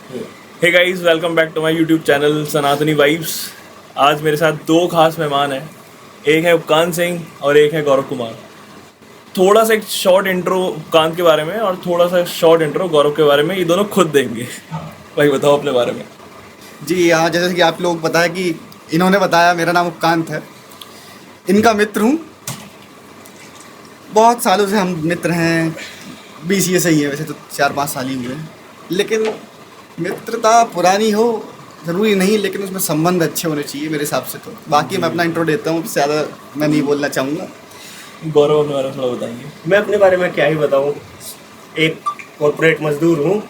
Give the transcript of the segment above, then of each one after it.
Hey guys, welcome back to my YouTube channel Sanatani vibes. आज मेरे साथ दो खास मेहमान हैं। एक है उपकांत सिंह और एक है गौरव कुमार। थोड़ा सा एक शॉर्ट इंट्रो उपकांत के बारे में और थोड़ा सा शॉर्ट इंट्रो गौरव के बारे में, ये दोनों खुद देंगे। भाई बताओ अपने बारे में। जी हाँ, जैसे कि आप लोग पता है कि इन्होंने बताया, मेरा नाम उपकांत है, इनका मित्र हूँ। बहुत सालों से हम मित्र हैं, BCA से ही है, वैसे तो 4-5 साल ही हुए हैं, लेकिन मित्रता पुरानी हो ज़रूरी नहीं, लेकिन उसमें संबंध अच्छे होने चाहिए मेरे हिसाब से। तो बाकी मैं अपना इंट्रो देता हूँ, ज़्यादा मैं नहीं बोलना चाहूँगा। गौरव अपने बारे में थोड़ा बताइए। मैं अपने बारे में क्या ही बताऊँ, एक कॉर्पोरेट मजदूर हूँ,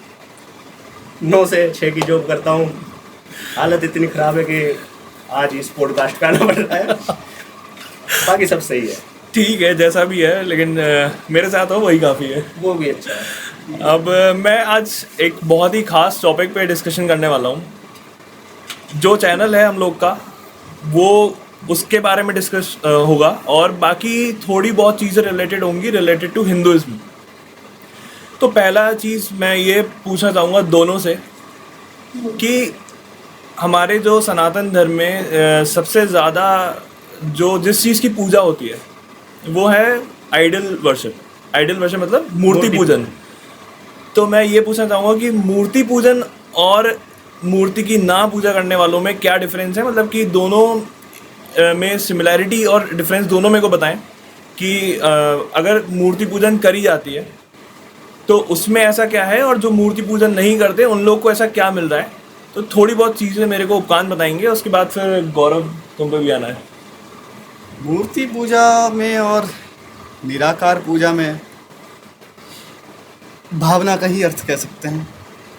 9 से 6 की जॉब करता हूँ। हालत इतनी ख़राब है कि आज इस पॉडकास्ट का आना पड़ रहा है। बाकी सब सही है। ठीक है, जैसा भी है, लेकिन मेरे साथ हो वही काफ़ी है। वो भी अच्छा है। अब मैं आज एक बहुत ही खास टॉपिक पे डिस्कशन करने वाला हूँ। जो चैनल है हम लोग का, वो उसके बारे में डिस्कस होगा, और बाकी थोड़ी बहुत चीज़ें रिलेटेड होंगी, रिलेटेड टू हिंदुइज्म। तो पहला चीज़ मैं ये पूछना चाहूँगा दोनों से कि हमारे जो सनातन धर्म में सबसे ज़्यादा जो जिस चीज़ की पूजा होती है वो है आइडल वर्शिप। आइडल वर्शिप मतलब मूर्ति पूजन। तो मैं ये पूछना चाहूँगा कि मूर्ति पूजन और मूर्ति की ना पूजा करने वालों में क्या डिफरेंस है, मतलब कि दोनों में सिमिलैरिटी और डिफरेंस दोनों मेरे को बताएं कि अगर मूर्ति पूजन करी जाती है तो उसमें ऐसा क्या है, और जो मूर्ति पूजन नहीं करते उन लोग को ऐसा क्या मिल रहा है। तो थोड़ी बहुत चीज़ें मेरे को उपकांत बताएंगे, उसके बाद फिर गौरव तुम पे भी आना है। मूर्ति पूजा में और निराकार पूजा में भावना का ही अर्थ कह सकते हैं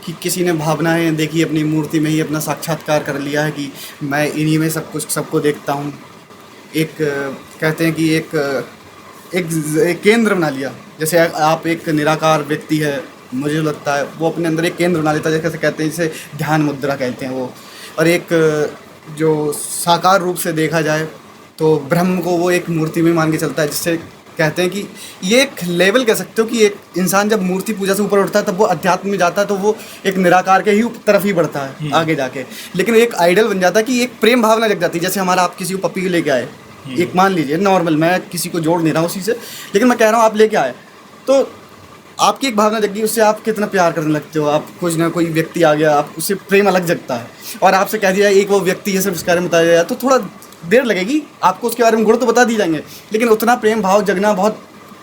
कि किसी ने भावनाएं देखी, अपनी मूर्ति में ही अपना साक्षात्कार कर लिया है कि मैं इन्हीं में सब कुछ सबको देखता हूँ। एक कहते हैं कि एक केंद्र बना लिया। जैसे आप एक निराकार व्यक्ति है, मुझे लगता है वो अपने अंदर एक केंद्र बना लेता है, जैसे कहते हैं, जिसे ध्यान मुद्रा कहते हैं वो। और एक जो साकार रूप से देखा जाए तो ब्रह्म को वो एक मूर्ति में मान के चलता है, जिससे कहते हैं कि ये एक लेवल कह सकते हो कि एक इंसान जब मूर्ति पूजा से ऊपर उठता है तब वो अध्यात्म में जाता है, तो वो एक निराकार के ही तरफ ही बढ़ता है आगे जाके। लेकिन एक आइडल बन जाता है कि एक प्रेम भावना जग जाती है। जैसे हमारा आप किसी को पप्पी लेके आए, एक मान लीजिए नॉर्मल, मैं किसी को जोड़ नहीं रहा हूँ उसी से, लेकिन मैं कह रहा हूँ आप लेके आए तो आपकी एक भावना जगी, उससे आप कितना प्यार करने लगते हो। आप कुछ ना कोई व्यक्ति आ गया, आप उससे प्रेम अलग जगता है, और आपसे कह दिया एक वो व्यक्ति है, सिर्फ उसके बारे में बताया जाए तो थोड़ा देर लगेगी, आपको उसके बारे में गुण तो बता दी जाएंगे, लेकिन उतना प्रेम भाव जगना बहुत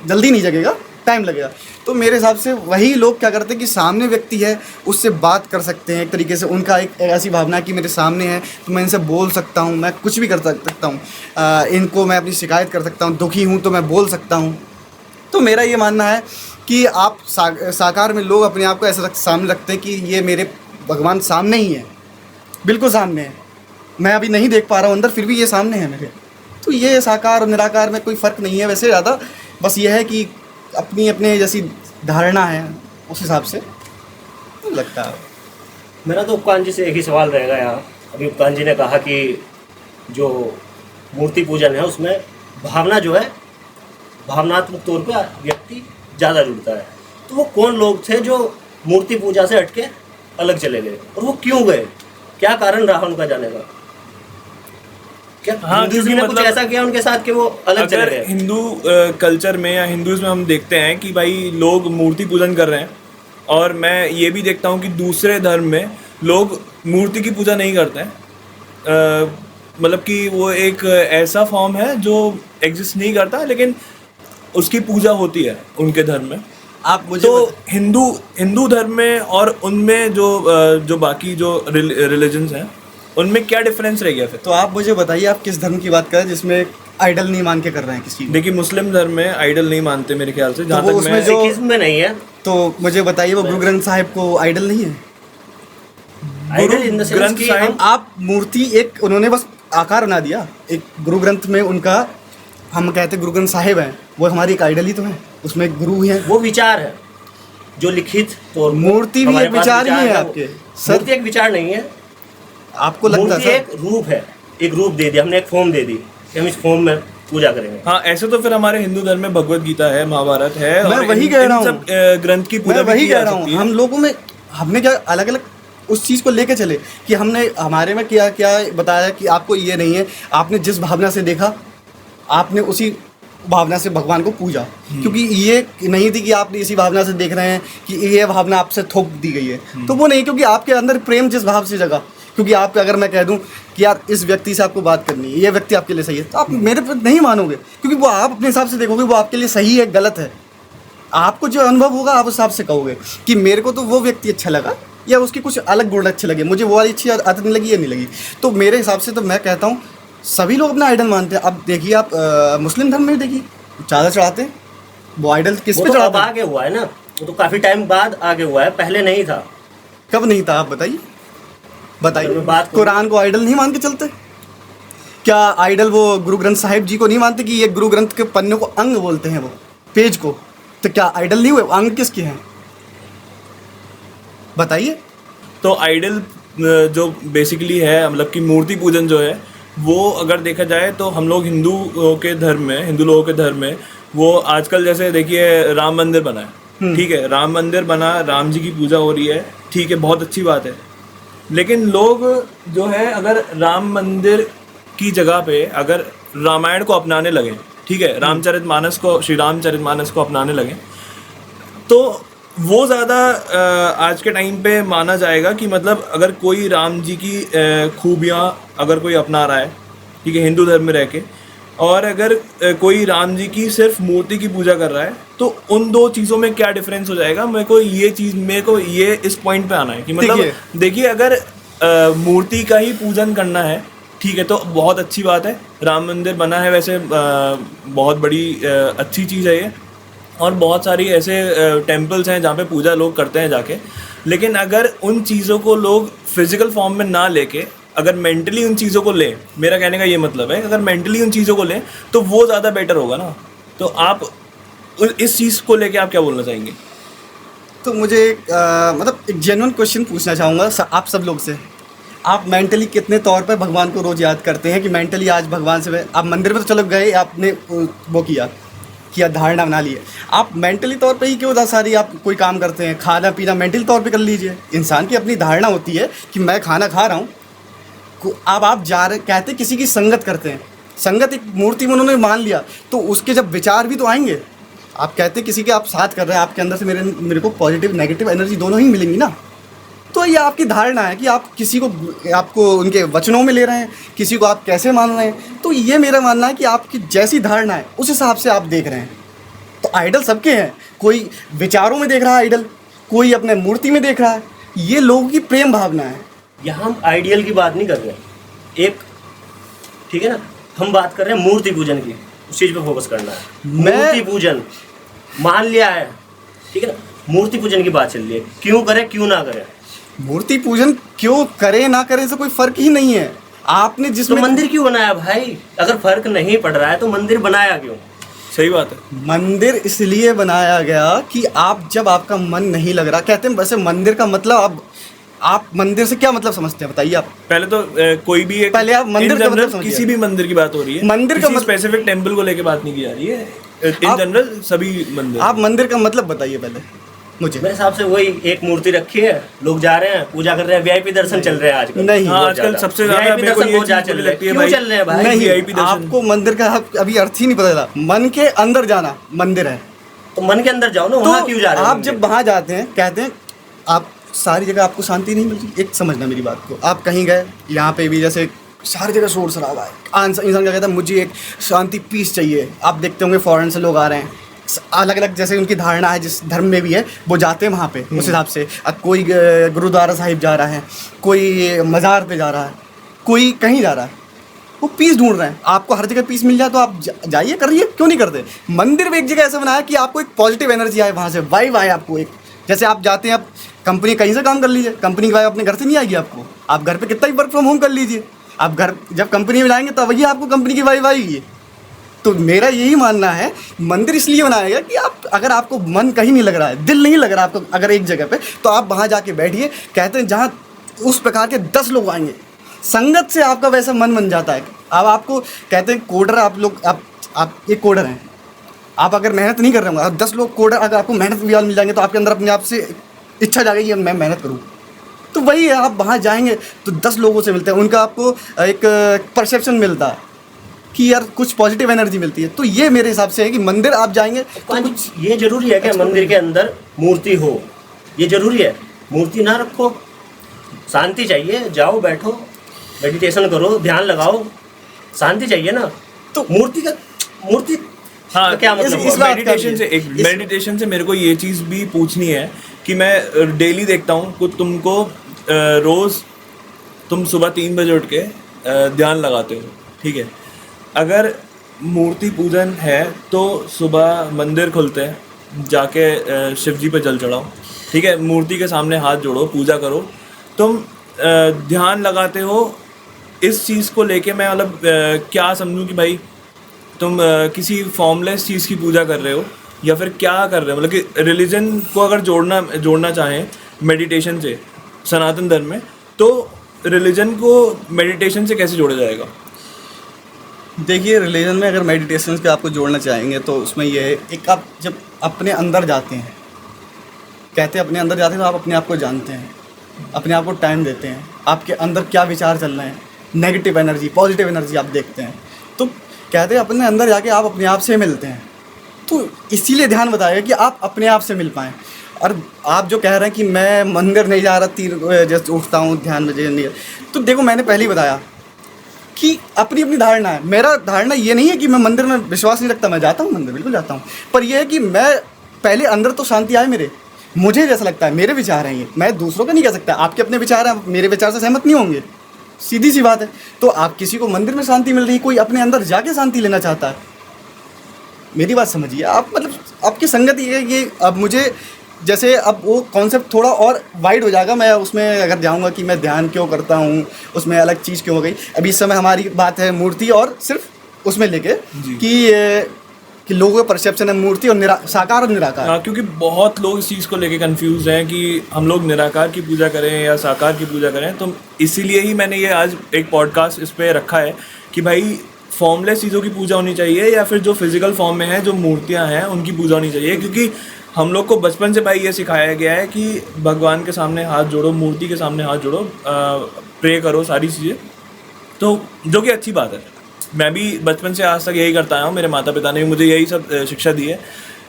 जल्दी नहीं जगेगा, टाइम लगेगा। तो मेरे हिसाब से वही लोग क्या करते हैं कि सामने व्यक्ति है उससे बात कर सकते हैं, एक तरीके से उनका एक ऐसी भावना है कि मेरे सामने है तो मैं इनसे बोल सकता हूँ, मैं कुछ भी कर सकता हूँ, इनको मैं अपनी शिकायत कर सकता हूँ, दुखी हूँ तो मैं बोल सकता हूँ। तो मेरा ये मानना है कि आप साकार में लोग अपने आप को ऐसा सामने रखते हैं कि ये मेरे भगवान सामने ही है, बिल्कुल सामने है, मैं अभी नहीं देख पा रहा हूँ अंदर, फिर भी ये सामने है मेरे। तो ये साकार और निराकार में कोई फ़र्क नहीं है वैसे ज़्यादा, बस ये है कि अपनी अपने जैसी धारणा है उस हिसाब से तो लगता है। मेरा तो उपकांत जी से एक ही सवाल रहेगा यहाँ। अभी उपकांत जी ने कहा कि जो मूर्ति पूजन है उसमें भावना जो है, भावनात्मक तौर पे व्यक्ति ज़्यादा जुड़ता है। तो वो कौन लोग थे जो मूर्ति पूजा से हटके अलग चले गए, और वो क्यों गए, क्या कारण रहा उनका जाने का? क्या हिंदुज़्म ने कुछ ऐसा किया उनके साथ कि वो अलग चले गए? हिंदू कल्चर में या हिंदुइज्म में हम देखते हैं कि भाई लोग मूर्ति पूजन कर रहे हैं, और मैं ये भी देखता हूँ कि दूसरे धर्म में लोग मूर्ति की पूजा नहीं करते हैं। मतलब कि वो एक ऐसा फॉर्म है जो एग्जिस्ट नहीं करता, लेकिन उसकी पूजा होती है उनके धर्म में। आप मुझे तो हिंदू धर्म में और उनमें जो बाकी जो रिलीजन्स हैं उनमें क्या डिफरेंस रह गया फिर? तो आप मुझे बताइए, आप किस धर्म की बात कर रहे हैं जिसमें आइडल नहीं मान के कर रहे हैं किसी? देखिए, मुस्लिम धर्म में आइडल नहीं मानते मेरे ख्याल से, जहाँ वो तक उसमें मैं जो सिखिज्म में नहीं है। तो मुझे बताइए, वो गुरु ग्रंथ साहिब को आइडल नहीं है? आइडल इन द सेंस ग्रंथ कि साहिब, आप मूर्ति एक उन्होंने बस आकार बना दिया एक गुरु ग्रंथ में उनका, हम कहते हैं गुरु ग्रंथ साहिब हैं, वो हमारी एक आइडल ही तो है, उसमें एक गुरु है। वो विचार है जो लिखित तौर पर, मूर्ति भी एक विचार ही है आपके सर। मूर्ति एक विचार नहीं है, आपको लगता मूर्ति है एक रूप है, एक रूप दे दिया हमने, एक फॉर्म दे दी कि हम इस फॉर्म में पूजा करेंगे। हाँ, ऐसे तो फिर हमारे हिंदू धर्म में भगवत गीता है, महाभारत है, मैं और वही इन कह रहा सब हूँ, ग्रंथ की पूजा मैं वही भी की कह जा रहा सकती हूँ। है। हम लोगों में हमने क्या अलग अलग उस चीज़ को लेके चले कि हमने हमारे में क्या क्या बताया कि आपको ये नहीं है, आपने जिस भावना से देखा आपने उसी भावना से भगवान को पूजा, क्योंकि ये नहीं थी कि आप इसी भावना से देख रहे हैं कि ये भावना आपसे थोप दी गई है, तो वो नहीं, क्योंकि आपके अंदर प्रेम जिस भाव से जगा, क्योंकि आप अगर मैं कह दूं कि यार इस व्यक्ति से आपको बात करनी है, ये व्यक्ति आपके लिए सही है, तो आप मेरे पे नहीं मानोगे, क्योंकि वो आप अपने हिसाब से देखोगे वो आपके लिए सही है गलत है, आपको जो अनुभव होगा आप उस हिसाब से कहोगे कि मेरे को तो वो व्यक्ति अच्छा लगा या उसकी कुछ अलग गुण अच्छे लगे, मुझे वो वाली अच्छी आदत नहीं लगी, ये नहीं लगी। तो मेरे हिसाब से तो मैं कहता हूँ सभी लोग अपना आइडल मानते हैं। अब देखिए आप मुस्लिम धर्म में देखिए चादर चढ़ाते हैं, वो आइडल किस पे तो अब चढ़ाते हैं? आगे हुआ है ना, वो तो काफी टाइम बाद आगे हुआ है, पहले नहीं था। कब नहीं था आप बताइए, बताइए। अगर मैं बात करूं- कुरान को आइडल नहीं मान के चलते? क्या आइडल वो गुरु ग्रंथ साहिब जी को नहीं मानते कि ये गुरु ग्रंथ के पन्ने को अंग बोलते हैं, वो पेज को, तो क्या आइडल नहीं हुए? अंग किसके हैं बताइए? तो आइडल जो बेसिकली है, मतलब कि मूर्ति पूजन जो है, वो अगर देखा जाए तो हम लोग हिंदू लोगों के धर्म में वो आजकल जैसे देखिए राम मंदिर बना है, ठीक है, राम मंदिर बना, राम जी की पूजा हो रही है, ठीक है, बहुत अच्छी बात है। लेकिन लोग जो है अगर राम मंदिर की जगह पे अगर रामायण को अपनाने लगे, ठीक है, रामचरितमानस को, श्री रामचरितमानस को अपनाने लगे, तो वो ज़्यादा आज के टाइम पे माना जाएगा कि मतलब अगर कोई राम जी की खूबियाँ अगर कोई अपना रहा है, ठीक है, हिंदू धर्म में रह के, और अगर कोई राम जी की सिर्फ मूर्ति की पूजा कर रहा है, तो उन दो चीज़ों में क्या डिफरेंस हो जाएगा? मेरे को ये इस पॉइंट पे आना है कि मतलब देखिए अगर मूर्ति का ही पूजन करना है, ठीक है, तो बहुत अच्छी बात है, राम मंदिर बना है, वैसे बहुत बड़ी अच्छी चीज़ है ये, और बहुत सारी ऐसे टेम्पल्स हैं जहाँ पे पूजा लोग करते हैं जाके। लेकिन अगर उन चीज़ों को लोग फिजिकल फॉर्म में ना लेके अगर मेंटली उन चीज़ों को लें, मेरा कहने का ये मतलब है, अगर मेंटली उन चीज़ों को लें तो वो ज़्यादा बेटर होगा ना। तो आप इस चीज़ को लेके आप क्या बोलना चाहेंगे? तो मुझे मतलब एक जेन्युइन क्वेश्चन पूछना चाहूँगा आप सब लोग से, आप मेंटली कितने तौर पर भगवान को रोज़ याद करते हैं कि मेंटली आज भगवान से आप मंदिर में तो चलो गए, आपने वो किया धारणा बना ली है, आप मेंटली तौर पे ही क्यों सारी आप कोई काम करते हैं? खाना पीना मेंटली तौर पे कर लीजिए। इंसान की अपनी धारणा होती है कि मैं खाना खा रहा हूँ, अब आप जा रहे कहते किसी की संगत करते हैं, संगत एक मूर्ति में उन्होंने मान लिया, तो उसके जब विचार भी तो आएंगे। आप कहते किसी के आप साथ कर रहे हैं, आपके अंदर से मेरे को पॉजिटिव नेगेटिव एनर्जी दोनों ही मिलेंगी ना। तो ये आपकी धारणा है कि आप किसी को आपको उनके वचनों में ले रहे हैं, किसी को आप कैसे मान रहे हैं। तो ये मेरा मानना है कि आपकी जैसी धारणा है उस हिसाब से आप देख रहे हैं। तो आइडल सबके हैं, कोई विचारों में देख रहा है आइडल, कोई अपने मूर्ति में देख रहा है, ये लोगों की प्रेम भावना है। यहाँ हम आइडियल की बात नहीं कर रहे, एक ठीक है ना, हम बात कर रहे हैं मूर्ति पूजन की, उस चीज़ पे फोकस करना है। मूर्ति पूजन मान लिया है, ठीक है ना, मूर्ति पूजन की बात चल रही है, क्यों करें क्यों ना करें? मूर्ति पूजन क्यों करें ना करें से कोई फर्क ही नहीं है। आपने जिसमें तो मंदिर क्यों बनाया भाई? अगर फर्क नहीं पड़ रहा है तो मंदिर बनाया क्यों? सही बात है। मंदिर इसलिए बनाया गया कि आप जब आपका मन नहीं लग रहा, कहते हैं वैसे मंदिर का मतलब आप मंदिर से क्या मतलब समझते हैं बताइए आप? पहले तो कोई भी एक, पहले आप मंदिर का मतलब किसी भी मंदिर की बात हो रही है, मंदिर का स्पेसिफिक टेंपल को लेके बात नहीं की जा रही है, इन जनरल सभी मंदिर। आप मंदिर का मतलब बताइए पहले मुझे। मेरे हिसाब से वही एक मूर्ति रखी है, लोग जा रहे हैं पूजा कर रहे हैं, वीआईपी दर्शन चल रहे हैं आजकल। नहीं, हाँ, आजकल सबसे ज्यादा वीआईपी दर्शन बहुत ज्यादा चल रहे हैं। क्यों चल रहे हैं भाई? नहीं, वीआईपी दर्शन। आपको मंदिर का अभी अर्थ ही नहीं पता चला। मन के अंदर जाना मंदिर है, तो मन के अंदर जाओ ना, वहाँ क्यों जा रहे हो? आप जब वहाँ जाते हैं, कहते हैं आप सारी जगह आपको शांति नहीं मिलती। एक समझना मेरी बात को, आप कहीं गए, यहाँ पे भी जैसे सारी जगह शोर शराबा है, इंसान क्या कहता है मुझे एक शांति पीस चाहिए। आप देखते होंगे फॉरेन से लोग आ रहे हैं, अलग अलग जैसे उनकी धारणा है, जिस धर्म में भी है वो जाते हैं वहाँ पे उस हिसाब से। अब कोई गुरुद्वारा साहिब जा रहा है, कोई मज़ार पे जा रहा है, कोई कहीं जा रहा है, वो पीस ढूंढ रहे हैं। आपको हर जगह पीस मिल जाए तो आप जाइए, करिए, क्यों नहीं करते? मंदिर में एक जगह ऐसा बनाया कि आपको एक पॉजिटिव एनर्जी आए, वहाँ से वाइब आए आपको एक। जैसे आप जाते हैं, आप कंपनी कहीं से काम कर लीजिए, कंपनी की वाइब अपने घर से नहीं आएगी आपको। आप घर पे कितना ही वर्क फ्रॉम होम कर लीजिए, आप घर जब कंपनी में जाएंगे तब वही आपको कंपनी की वाइब आएगी। तो मेरा यही मानना है, मंदिर इसलिए बनाया गया कि आप अगर आपको मन कहीं नहीं लग रहा है, दिल नहीं लग रहा आपको अगर एक जगह पे, तो आप वहाँ जाके बैठिए। कहते हैं जहाँ उस प्रकार के 10 लोग आएंगे, संगत से आपका वैसा मन बन जाता है। अब आपको कहते हैं कोडर, आप लोग आप एक कोडर हैं, आप अगर मेहनत नहीं कर रहे होंगे, 10 लोग कोडर अगर आपको मेहनत भी मिल जाएंगे तो आपके अंदर अपने आप से इच्छा जागेगी मैं मेहनत करूँ। तो वही है, आप वहाँ जाएंगे तो 10 लोगों से मिलते हैं, उनका आपको एक परसेप्शन मिलता है कि यार कुछ पॉजिटिव एनर्जी मिलती है। तो ये मेरे हिसाब से है कि मंदिर आप जाएंगे तो कुछ ये जरूरी है कि मंदिर के अंदर मूर्ति हो, ये जरूरी है? मूर्ति ना रखो, शांति चाहिए, जाओ बैठो मेडिटेशन करो, ध्यान लगाओ, शांति चाहिए ना। तो मूर्ति हाँ, का क्या मतलब इस हुआ? बात का भी है। मेडिटेशन से मेरे को ये चीज़ भी पूछनी है कि मैं डेली देखता हूँ कि तुमको रोज़ तुम सुबह 3 बजे उठ के ध्यान लगाते हो, ठीक है। अगर मूर्ति पूजन है तो सुबह मंदिर खुलते हैं, जाके शिव जी पे जल चढ़ाओ, ठीक है, मूर्ति के सामने हाथ जोड़ो, पूजा करो। तुम ध्यान लगाते हो, इस चीज़ को लेके मैं मतलब क्या समझूं कि भाई तुम किसी फॉर्मलेस चीज़ की पूजा कर रहे हो या फिर क्या कर रहे हो। मतलब कि रिलीजन को अगर जोड़ना चाहें मेडिटेशन से सनातन धर्म में, तो रिलीजन को मेडिटेशन से कैसे जोड़ा जाएगा? देखिए, रिलीजन में अगर मेडिटेशन के आपको जोड़ना चाहेंगे तो उसमें ये है, एक आप जब अपने अंदर जाते हैं, कहते हैं अपने अंदर जाते हैं तो आप अपने आप को जानते हैं, अपने आप को टाइम देते हैं, आपके अंदर क्या विचार चल रहे हैं, नेगेटिव एनर्जी पॉजिटिव एनर्जी आप देखते हैं। तो कहते हैं अपने अंदर जाके आप अपने आप से मिलते हैं। तो इसीलिए ध्यान बताएगा कि आप अपने आप से मिल पाएँ। और आप जो कह रहे हैं कि मैं मंदिर नहीं जा रहा, 3 जस्ट उठता हूँ ध्यान में नहीं, तो देखो मैंने पहले ही बताया कि अपनी अपनी धारणा है। मेरा धारणा ये नहीं है कि मैं मंदिर में विश्वास नहीं रखता, मैं जाता हूँ मंदिर, बिल्कुल जाता हूँ, पर यह है कि मैं पहले अंदर तो शांति आए मेरे, मुझे जैसा लगता है, मेरे विचार हैं ये, मैं दूसरों का नहीं कह सकता। आपके अपने विचार हैं, मेरे विचार से सहमत नहीं होंगे, सीधी सी बात है। तो आप किसी को मंदिर में शांति मिल रही, कोई अपने अंदर जाके शांति लेना चाहता है, मेरी बात समझिए आप, मतलब आपकी संगति है ये। अब मुझे जैसे अब वो कॉन्सेप्ट थोड़ा और वाइड हो जाएगा, मैं उसमें अगर जाऊंगा कि मैं ध्यान क्यों करता हूँ, उसमें अलग चीज़ क्यों हो गई। अभी इस समय हमारी बात है मूर्ति और सिर्फ उसमें लेके कि लोगों का परसेप्शन है मूर्ति और साकार और निराकार। हाँ, क्योंकि बहुत लोग इस चीज़ को लेके कंफ्यूज हैं कि हम लोग निराकार की पूजा करें या साकार की पूजा करें। तो इसीलिए ही मैंने ये आज एक पॉडकास्ट इस पे रखा है कि भाई फॉर्मलेस चीज़ों की पूजा होनी चाहिए या फिर जो फिजिकल फॉर्म में है, जो मूर्तियाँ हैं, उनकी पूजा होनी चाहिए। क्योंकि हम लोग को बचपन से भाई ये सिखाया गया है कि भगवान के सामने हाथ जोड़ो, मूर्ति के सामने हाथ जोड़ो, प्रे करो, सारी चीज़ें, तो जो कि अच्छी बात है। मैं भी बचपन से आज तक यही करता आया हूँ, मेरे माता पिता ने भी मुझे यही सब शिक्षा दी है।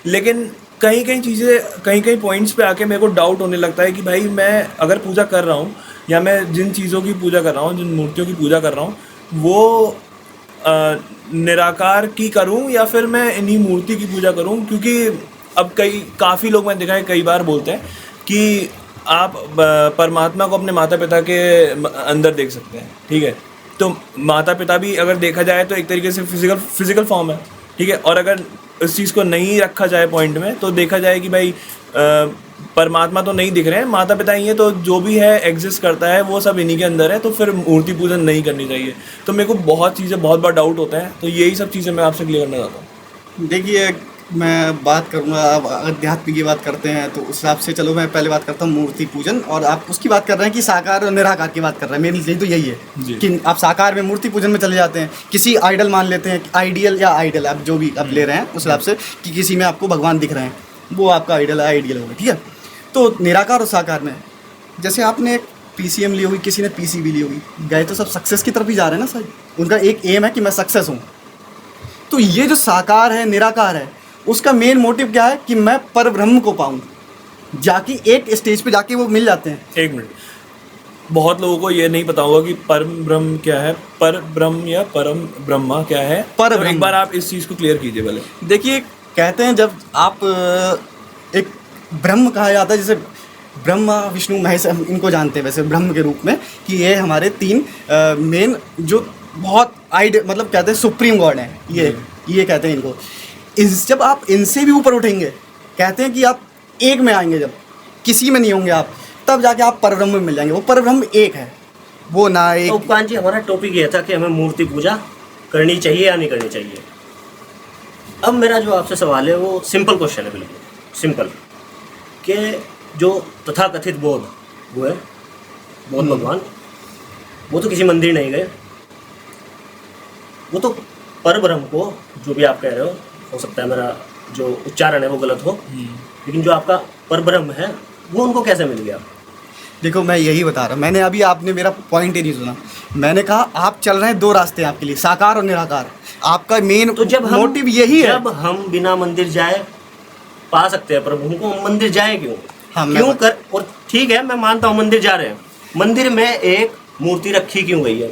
लेकिन कहीं चीज़ें, कहीं पॉइंट्स पे आके मेरे को डाउट होने लगता है कि भाई मैं अगर पूजा कर रहा हूँ या मैं जिन चीज़ों की पूजा कर रहा हूँ, जिन मूर्तियों की पूजा कर रहा हूँ, वो निराकार की करूँ या फिर मैं इन्हीं मूर्ति की पूजा करूँ। क्योंकि अब काफ़ी लोग मैंने देखा है, कई बार बोलते हैं कि आप परमात्मा को अपने माता पिता के अंदर देख सकते हैं, ठीक है। तो माता पिता भी अगर देखा जाए तो एक तरीके से फिजिकल फॉर्म है, ठीक है। और अगर इस चीज़ को नहीं रखा जाए पॉइंट में, तो देखा जाए कि भाई परमात्मा तो नहीं दिख रहे हैं, माता पिता ही हैं, तो जो भी है एग्जिस्ट करता है वो सब इन्हीं के अंदर है, तो फिर मूर्ति पूजन नहीं करनी चाहिए। तो मेरे को बहुत बार डाउट होता है, तो यही सब चीज़ें मैं आपसे क्लियर करना चाहता हूँ। देखिए, मैं बात करूँगा, आप अध्यात्म की बात करते हैं तो उस हिसाब से चलो मैं पहले बात करता हूँ मूर्ति पूजन, और आप उसकी बात कर रहे हैं कि साकार और निराकार की बात कर रहे हैं। मेरी तो यही है कि आप साकार में मूर्ति पूजन में चले जाते हैं, किसी आइडल मान लेते हैं, आइडियल या आइडल आप जो भी आप ले रहे हैं उस हिसाब से कि किसी में आपको भगवान दिख रहे हैं, वो आपका आइडियल होगा, ठीक है। तो निराकार और साकार में जैसे आपने एक PCM ली होगी, किसी ने PCB ली होगी, गए तो सब सक्सेस की तरफ ही जा रहे हैं ना सर। उनका एक एम है कि मैं सक्सेस हूँ। तो ये जो साकार है, निराकार है, उसका मेन मोटिव क्या है कि मैं पर ब्रह्म को पाऊँ, जाके एक स्टेज पे जाके वो मिल जाते हैं। एक मिनट, बहुत लोगों को ये नहीं पता होगा कि परम ब्रह्म क्या है, पर ब्रह्म या परम ब्रह्मा क्या है। पर तो एक बार आप इस चीज़ को क्लियर कीजिए पहले। देखिए, कहते हैं जब आप एक ब्रह्म कहा जाता है, जैसे ब्रह्मा विष्णु महेश हम इनको जानते हैं वैसे ब्रह्म के रूप में, कि ये हमारे 3 मेन जो बहुत मतलब कहते हैं सुप्रीम गॉड हैं, ये कहते हैं इनको। जब आप इनसे भी ऊपर उठेंगे, कहते हैं कि आप एक में आएंगे, जब किसी में नहीं होंगे आप, तब जाके आप परब्रह्म में मिल जाएंगे। वो परब्रह्म एक है, वो ना एक। तो उपकान जी, हमारा टॉपिक ये था कि हमें मूर्ति पूजा करनी चाहिए या नहीं करनी चाहिए। अब मेरा जो आपसे सवाल है वो सिंपल क्वेश्चन है, बिल्कुल सिंपल, कि जो तथाकथित बौद्ध हुए, बौद्ध भगवान, वो तो किसी मंदिर नहीं गए, वो तो परब्रह्म को, जो भी आप कह रहे हो सकता है मेरा जो उच्चारण है वो गलत हो, लेकिन जो आपका परब्रह्म है वो उनको कैसे मिल गया? देखो मैं यही बता रहा हूँ, मैंने अभी आपने मेरा पॉइंट ही नहीं सुना। मैंने कहा आप चल रहे हैं दो रास्ते हैं आपके लिए, साकार और निराकार। आपका मेन तो जब हम मोटिव यही है। जब हम बिना मंदिर जाए पा सकते हैं प्रभु को, हम मंदिर जाए क्यों? हाँ, मैं क्यों कर? और ठीक है, मैं मानता हूँ मंदिर जा रहे हैं, मंदिर में एक मूर्ति रखी क्यों गई है?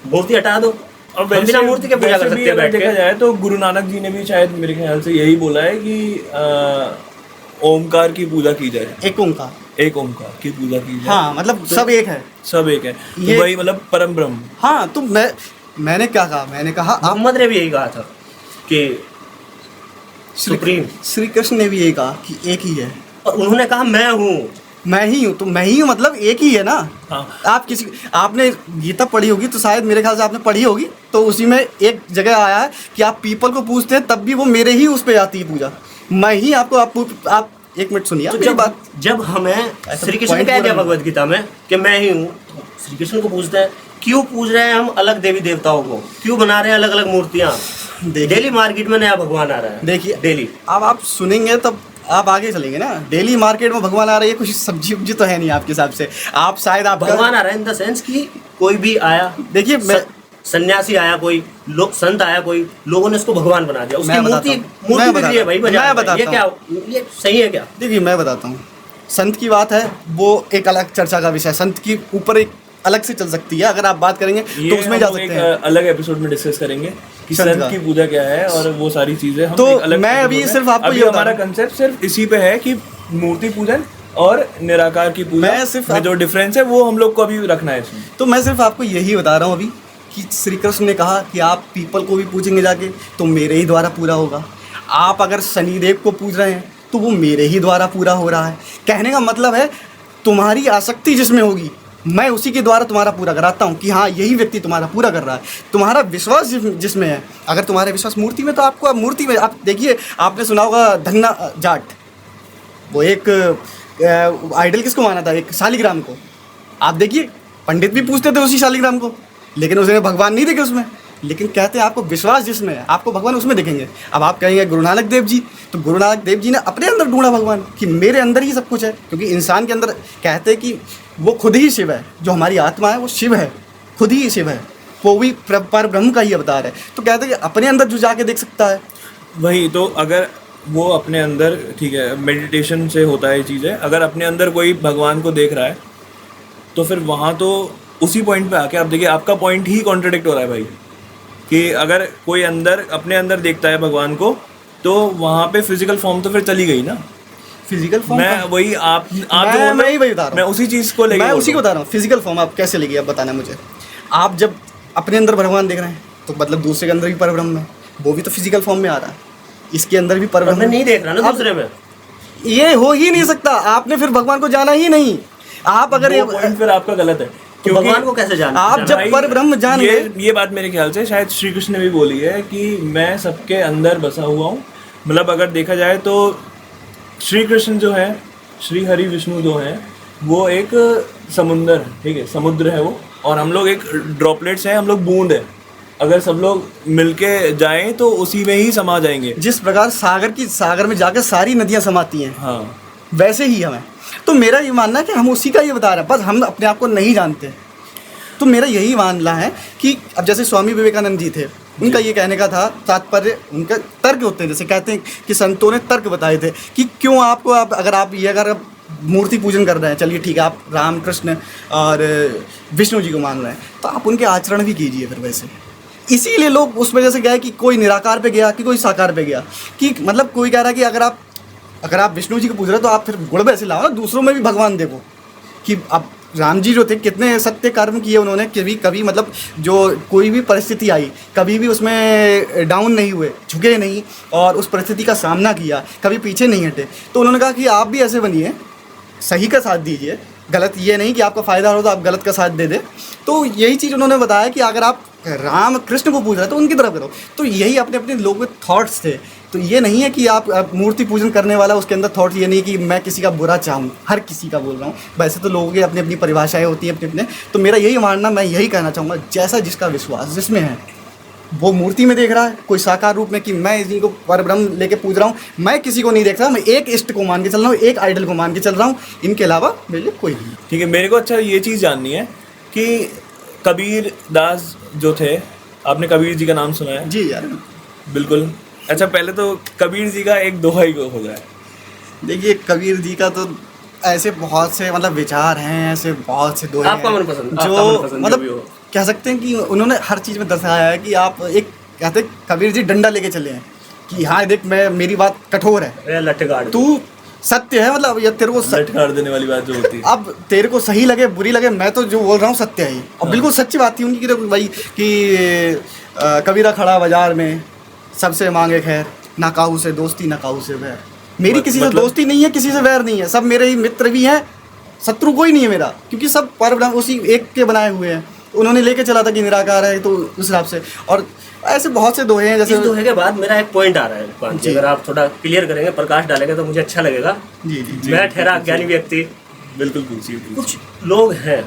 मूर्ति हटा दो, और हम बिना मूर्ति के पूजा कर वैसे सकते भी हैं अगर बैठ देखा के। जाए तो गुरु नानक जी ने भी शायद मेरे ख्याल से यही बोला है कि ओमकार की पूजा की जाए, एक ओंकार। एक ओमकार की पूजा की जाए। हाँ, मतलब सब एक है। सब एक है, ये- तो वही मतलब परम ब्रह्म। हाँ, तो मैंने क्या कहा, मैंने कहा आप मोहम्मद ने भी यही कहा था कि सुप्रीम, श्री कृष्ण ने भी यही कहा कि एक ही है। और उन्होंने कहा मैं हूँ। मैं ही हूँ, तो मैं ही हूँ मतलब एक ही है ना। हाँ। आपने गीता पढ़ी होगी, तो शायद मेरे ख्याल से आपने पढ़ी होगी, तो उसी में एक जगह आया है कि आप पीपल को पूजते हैं तब भी वो मेरे ही उस पे आती है पूजा। मैं ही आपको आप एक मिनट सुनिए तो मेरी बात। जब हमें श्री कृष्ण ने point कह दिया पूरा भगवत गीता में कि मैं ही हूँ, तो श्री कृष्ण को पूजते हैं। क्यों पूज रहे हैं हम अलग देवी देवताओं को? क्यों बना रहे हैं अलग अलग मूर्तियाँ? देखिए- डेली मार्केट में नया भगवान आ रहा है। देखिए डेली अब आप सुनेंगे तब आप आगे चलेंगे ना। डेली मार्केट में भगवान आ रही है, कुछ सब्जी उब्जी तो है नहीं आपके हिसाब से। आप शायद आप भगवान आ रहा है इन द सेंस कि कोई भी आया, देखिए मैं सन्यासी आया, कोई लोग संत आया, कोई लोगों ने उसको भगवान बना दिया। उसकी मैं मूर्ति बताता हूँ। मूर्ति बिक रही है भाई बाजार मैं में। बताता ये क्या, ये सही है क्या? देखिए मैं बताता हूँ, संत की बात है वो एक अलग चर्चा का विषय है। संत की ऊपर एक अलग से चल सकती है, अगर आप बात करेंगे ये तो उसमें जा हम सकते एक हैं। अलग एपिसोड में डिस्कस करेंगे कि संत संत का। की पूजा क्या है और वो सारी चीजें हम तो एक अलग मैं episode अभी में- सिर्फ आपको अभी ये बता हमारा रहा कंसेप्ट सिर्फ इसी पे है कि मूर्ति पूजन और निराकार की पूजा मैं सिर्फ में जो डिफरेंस है वो हम लोग को अभी रखना है इसमें। तो मैं सिर्फ आपको यही बता रहा हूँ अभी कि श्री कृष्ण ने कहा कि आप पीपल को भी पूजेंगे जाके तो मेरे ही द्वारा पूरा होगा। आप अगर शनिदेव को पूज रहे हैं तो वो मेरे ही द्वारा पूरा हो रहा है। कहने का मतलब है तुम्हारी आसक्ति जिसमें होगी मैं उसी के द्वारा तुम्हारा पूरा कराता हूँ कि हाँ यही व्यक्ति तुम्हारा पूरा कर रहा है। तुम्हारा विश्वास जिसमें है, अगर तुम्हारा विश्वास मूर्ति में, तो आपको मूर्ति में आप देखिए, आपने सुना होगा धन्ना जाट, वो एक आइडल किसको माना था, एक शालिग्राम को। आप देखिए पंडित भी पूछते थे उसी शालिग्राम को, लेकिन उसने भगवान नहीं देखे उसमें। लेकिन कहते हैं आपको विश्वास जिसमें है आपको भगवान उसमें दिखेंगे। अब आप कहेंगे गुरु नानक देव जी, तो गुरु नानक देव जी ने अपने अंदर ढूंढा भगवान कि मेरे अंदर ही सब कुछ है, क्योंकि इंसान के अंदर कहते हैं कि वो खुद ही शिव है। जो हमारी आत्मा है वो शिव है, खुद ही शिव है, वो भी पर ब्रह्म का ही अवतार है। तो कहते हैं कि अपने अंदर जो जाके देख सकता है। वही तो, अगर वो अपने अंदर, ठीक है मेडिटेशन से होता है ये चीज़ें, अगर अपने अंदर कोई भगवान को देख रहा है तो फिर वहाँ तो उसी पॉइंट पे आके आप देखिए आपका पॉइंट ही कॉन्ट्रडिक्ट हो रहा है भाई, कि अगर कोई अंदर अपने अंदर देखता है भगवान को तो वहाँ पे फिजिकल फॉर्म तो फिर चली गई ना। फिजिकल फॉर्म मैं वही आप जो मैं बोल रहे ही हो, वही बता रहा हूँ। मैं उसी चीज़ को लेके मैं बोल उसी को रहा बता रहा हूँ। फिजिकल फॉर्म आप कैसे लेगी, आप बताना मुझे। आप जब अपने अंदर भगवान देख रहे हैं तो मतलब दूसरे के अंदर भी परब्रह्म है, वो भी तो फिजिकल फॉर्म में आ रहा है, इसके अंदर भी पर परब्रह्म मैं नहीं देख रहा ना अब दूसरे में। ये हो ही नहीं सकता। आपने फिर भगवान को जाना ही नहीं। आप अगर हूँ। वो पॉइंट फिर आपका गलत है, तो भगवान को कैसे जाना? आप जब भाई, परब्रह्म जान ये गए, ये बात मेरे ख्याल से शायद श्री कृष्ण ने भी बोली है कि मैं सबके अंदर बसा हुआ हूँ। मतलब अगर देखा जाए तो श्री कृष्ण जो है, श्री हरि विष्णु जो है, वो एक समुंदर, ठीक है समुद्र है वो, और हम लोग एक ड्रॉपलेट्स हैं, हम लोग बूंद है। अगर सब लोग मिलके जाएं तो उसी में ही समा जाएंगे। जिस प्रकार सागर में जाकर सारी नदियां समाती हैं, हाँ, वैसे ही हमें। तो मेरा ये मानना है कि हम उसी का ये बता रहे हैं, बस हम अपने आप को नहीं जानते। तो मेरा यही मानना है कि अब जैसे स्वामी विवेकानंद जी थे, उनका ये कहने का था तात्पर्य, उनका तर्क होते हैं, जैसे कहते हैं कि संतों ने तर्क बताए थे कि क्यों आपको अगर आप मूर्ति पूजन कर रहे हैं, चलिए ठीक है आप राम कृष्ण और विष्णु जी को मान रहे हैं, तो आप उनके आचरण भी कीजिए फिर वैसे। इसीलिए लोग उस वजह से गए कि कोई निराकार पे गया कि कोई साकार पे गया, कि मतलब कोई कह रहा है कि अगर आप विष्णु जी को पूछ रहे हो तो आप फिर गुण वैसे लाओ ना, दूसरों में भी भगवान देखो। कि अब राम जी जो थे कितने सत्य कर्म किए उन्होंने, कभी मतलब जो कोई भी परिस्थिति आई कभी भी उसमें डाउन नहीं हुए, झुके नहीं, और उस परिस्थिति का सामना किया, कभी पीछे नहीं हटे। तो उन्होंने कहा कि आप भी ऐसे बनिए, सही का साथ दीजिए, गलत ये नहीं कि आपका फ़ायदा हो तो आप गलत का साथ दे दें। तो यही चीज़ उन्होंने बताया कि अगर आप राम कृष्ण को पूज रहे हैं तो उनकी तरफ करो। तो यही अपने अपने लोगों के थॉट्स थे। तो ये नहीं है कि आप मूर्ति पूजन करने वाला उसके अंदर थॉट ये नहीं कि मैं किसी का बुरा चाहूँ, हर किसी का बोल रहा हूँ। वैसे तो लोगों की अपनी अपनी परिभाषाएं होती हैं अपने अपने। तो मेरा यही मानना, मैं यही कहना चाहूँगा, जैसा जिसका विश्वास जिसमें है वो मूर्ति में देख रहा है, कोई साकार रूप में कि मैं इसी को परब्रह्म लेके पूज रहा हूँ। मैं किसी को नहीं देख रहा, मैं एक इष्ट को मान के चल रहा हूँ, एक आइडल को मान के चल रहा हूँ, इनके अलावा मेरे लिए कोई नहीं। ठीक है, मेरे को अच्छा ये चीज़ जाननी है कि कबीर दास जो थे, आपने कबीर जी का नाम सुना है? जी यार, बिल्कुल। अच्छा, पहले तो कबीर जी का एक दोहा ही हो गया है। देखिए कबीर जी का तो ऐसे बहुत से मतलब विचार हैं, ऐसे बहुत से दोहे आपका हैं मनपसंद, जो आपका मनपसंद जो भी हो। मतलब कह सकते हैं कि उन्होंने हर चीज़ में दर्शाया है कि आप एक कहते हैं कबीर जी डंडा लेके चले हैं कि हाँ देख मैं मेरी बात कठोर है, अरे लठगाड़ तू सत्य है, मतलब ये तेरे को लट कर देने वाली बात जो होती है। अब तेरे को सही लगे बुरी लगे, मैं तो जो बोल रहा हूँ सत्य है ही, और बिल्कुल सच्ची बात थी उनकी कि देखो भाई कि कबीरा खड़ा बाजार में सबसे मांगे खैर, ना काहू से दोस्ती ना काहू से वैर। मेरी किसी से मतलब? दोस्ती नहीं है, किसी से वैर नहीं है, सब मेरे ही मित्र भी हैं, शत्रु कोई नहीं है मेरा, क्योंकि सब परब्रह्म उसी एक के बनाए हुए हैं। उन्होंने लेके चला था कि निराकार है, तो उस हिसाब से। और ऐसे बहुत से दोहे हैं, इस जैसे दोहे के बाद मेरा एक पॉइंट आ रहा है कांत जी, जी। अगर आप थोड़ा क्लियर करेंगे, प्रकाश डालेंगे तो मुझे अच्छा लगेगा। जी जी मैं ठहरा अज्ञानी व्यक्ति, बिल्कुल पूछिए। कुछ लोग हैं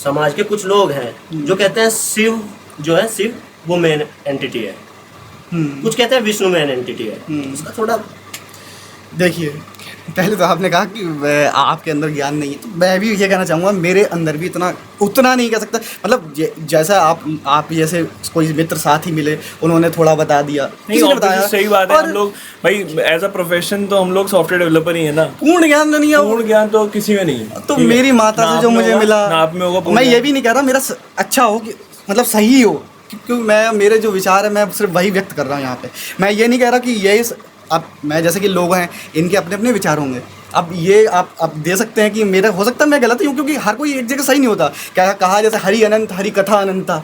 समाज के, कुछ लोग हैं जो कहते हैं शिव जो है, शिव वो मेन एंटिटी है, कुछ कहते हैं विष्णु मेन एंटिटी है। उसका थोड़ा देखिए, पहले तो आपने कहा कि आपके अंदर ज्ञान नहीं है, तो मैं भी ये कहना चाहूँगा मेरे अंदर भी उतना नहीं कह सकता, मतलब जैसा आप जैसे कोई मित्र साथ ही मिले, उन्होंने थोड़ा बता दिया, नहीं, किसी ने obviously सही बात है। और हम लोग भाई एज अ प्रोफेशन तो हम लोग सॉफ्टवेयर डेवलपर ही है ना, पूर्ण ज्ञान नहीं है। पूर्ण ज्ञान तो किसी में नहीं है। तो ठीक है? मेरी माता ना से जो आप में मुझे होगा, मिला, ना आप में होगा पूर्ण मैं ये ज्ञान। भी नहीं कह रहा मेरा अच्छा हो, कि मतलब सही हो, क्योंकि मैं मेरे जो विचार है मैं सिर्फ वही व्यक्त कर रहा हूँ यहाँ पे। मैं ये नहीं कह रहा कि ये अब मैं जैसे कि लोग हैं, इनके अपने अपने विचार होंगे। अब ये आप दे सकते हैं कि मेरा हो सकता है मैं गलत हूँ, क्योंकि हर कोई एक जगह सही नहीं होता। क्या कहा जैसे हरि अनंत हरि कथा अनंता,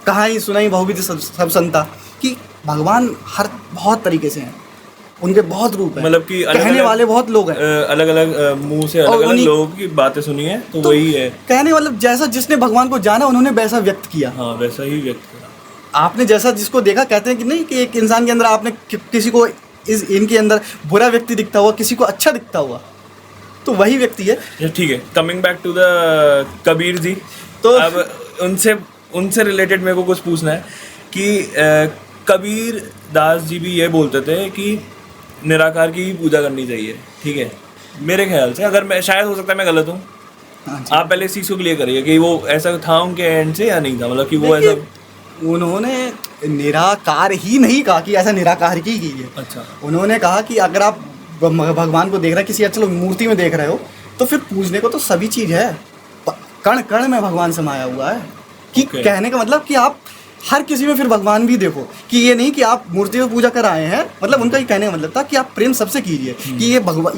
कहा ही सुनाई बहुविध सब संता, कि भगवान हर बहुत तरीके से हैं, उनके बहुत रूप हैं, मतलब कि कहने वाले बहुत लोग हैं, अलग अलग मुंह से अलग अलग उन्हीं- लोगों की बातें सुनी है, तो वही है। कहने मतलब जैसा जिसने भगवान को जाना उन्होंने वैसा व्यक्त किया। हाँ, वैसा ही व्यक्त करा। आपने जैसा जिसको देखा, कहते हैं कि नहीं कि एक इंसान के अंदर आपने किसी को इनके अंदर बुरा व्यक्ति दिखता हुआ, किसी को अच्छा दिखता हुआ, तो वही व्यक्ति है। ठीक है, coming back to the Kabir ji, तो अब उनसे रिलेटेड मेरे को कुछ पूछना है कि कबीर दास जी भी ये बोलते थे कि निराकार की ही पूजा करनी चाहिए। ठीक है, मेरे ख्याल से, अगर मैं, शायद हो सकता है मैं गलत हूँ, हाँ जी। आप पहले इस चीज़ को क्लियर करिए कि वो ऐसा था उनके एंड से या नहीं था, मतलब कि वो देखिए, ऐसा। उन्होंने निराकार ही नहीं कहा कि ऐसा निराकार ही कीजिए। अच्छा, उन्होंने कहा कि अगर आप भगवान को देख रहे हैं, किसी चलो मूर्ति में देख रहे हो, तो फिर पूजने को तो सभी चीज़ है, कण कण में भगवान समाया हुआ है। कि Okay. कहने का मतलब कि आप हर किसी में फिर भगवान भी देखो, कि ये नहीं कि आप मूर्ति में पूजा कर आए हैं, मतलब उनका ये कहने का मतलब था कि आप प्रेम सबसे कीजिए, कि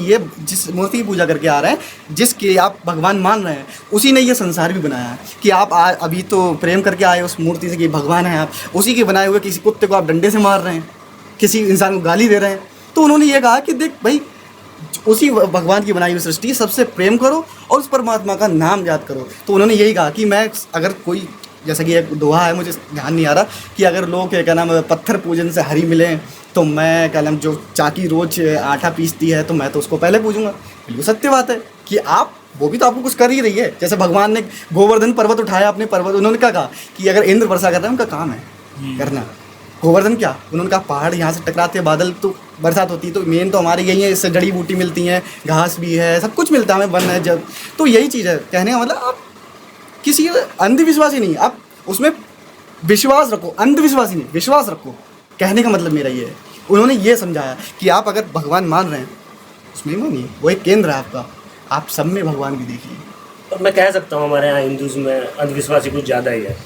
ये जिस मूर्ति की पूजा करके आ रहे हैं, जिसके आप भगवान मान रहे हैं, उसी ने ये संसार भी बनाया है। कि आप अभी तो प्रेम करके आए उस मूर्ति से कि भगवान है आप, उसी के बनाए हुए किसी कुत्ते को आप डंडे से मार रहे हैं, किसी इंसान को गाली दे रहे हैं। तो उन्होंने ये कहा कि देख भाई, उसी भगवान की बनाई हुई सृष्टि सबसे प्रेम करो और उस परमात्मा का नाम याद करो। तो उन्होंने यही कहा कि मैं अगर कोई, जैसा कि एक दोहा है, मुझे ध्यान नहीं आ रहा, कि अगर लोग क्या नाम पत्थर पूजन से हरी मिले, तो मैं क्या नाम जो चाकी रोज आटा पीसती है, तो मैं तो उसको पहले पूजूंगा। बिल्कुल सत्य बात है कि आप, वो भी तो आपको कुछ कर ही रही है। जैसे भगवान ने गोवर्धन पर्वत उठाया, अपने पर्वत, उन्होंने क्या कहा कि अगर इंद्र वर्षा कर रहे हैं, उनका काम है करना। गोवर्धन क्या, उन्होंने कहा पहाड़ यहाँ से टकराते हैं, बादल तो बरसात होती है, तो मेन तो हमारे यही है, इससे जड़ी बूटी मिलती हैं, घास भी है, सब कुछ मिलता है हमें, वन है जब। तो यही चीज़ है, कहने का मतलब आप किसी अंधविश्वासी नहीं, आप उसमें विश्वास रखो, अंधविश्वासी नहीं, विश्वास रखो। कहने का मतलब मेरा ये है, उन्होंने ये समझाया कि आप अगर भगवान मान रहे हैं, उसमें ही मानिए, वो एक केंद्र है आपका, आप सब में भगवान भी देखिए। और मैं कह सकता हूँ हमारे यहाँ हिंदूज़ में अंधविश्वासी कुछ ज़्यादा ही है।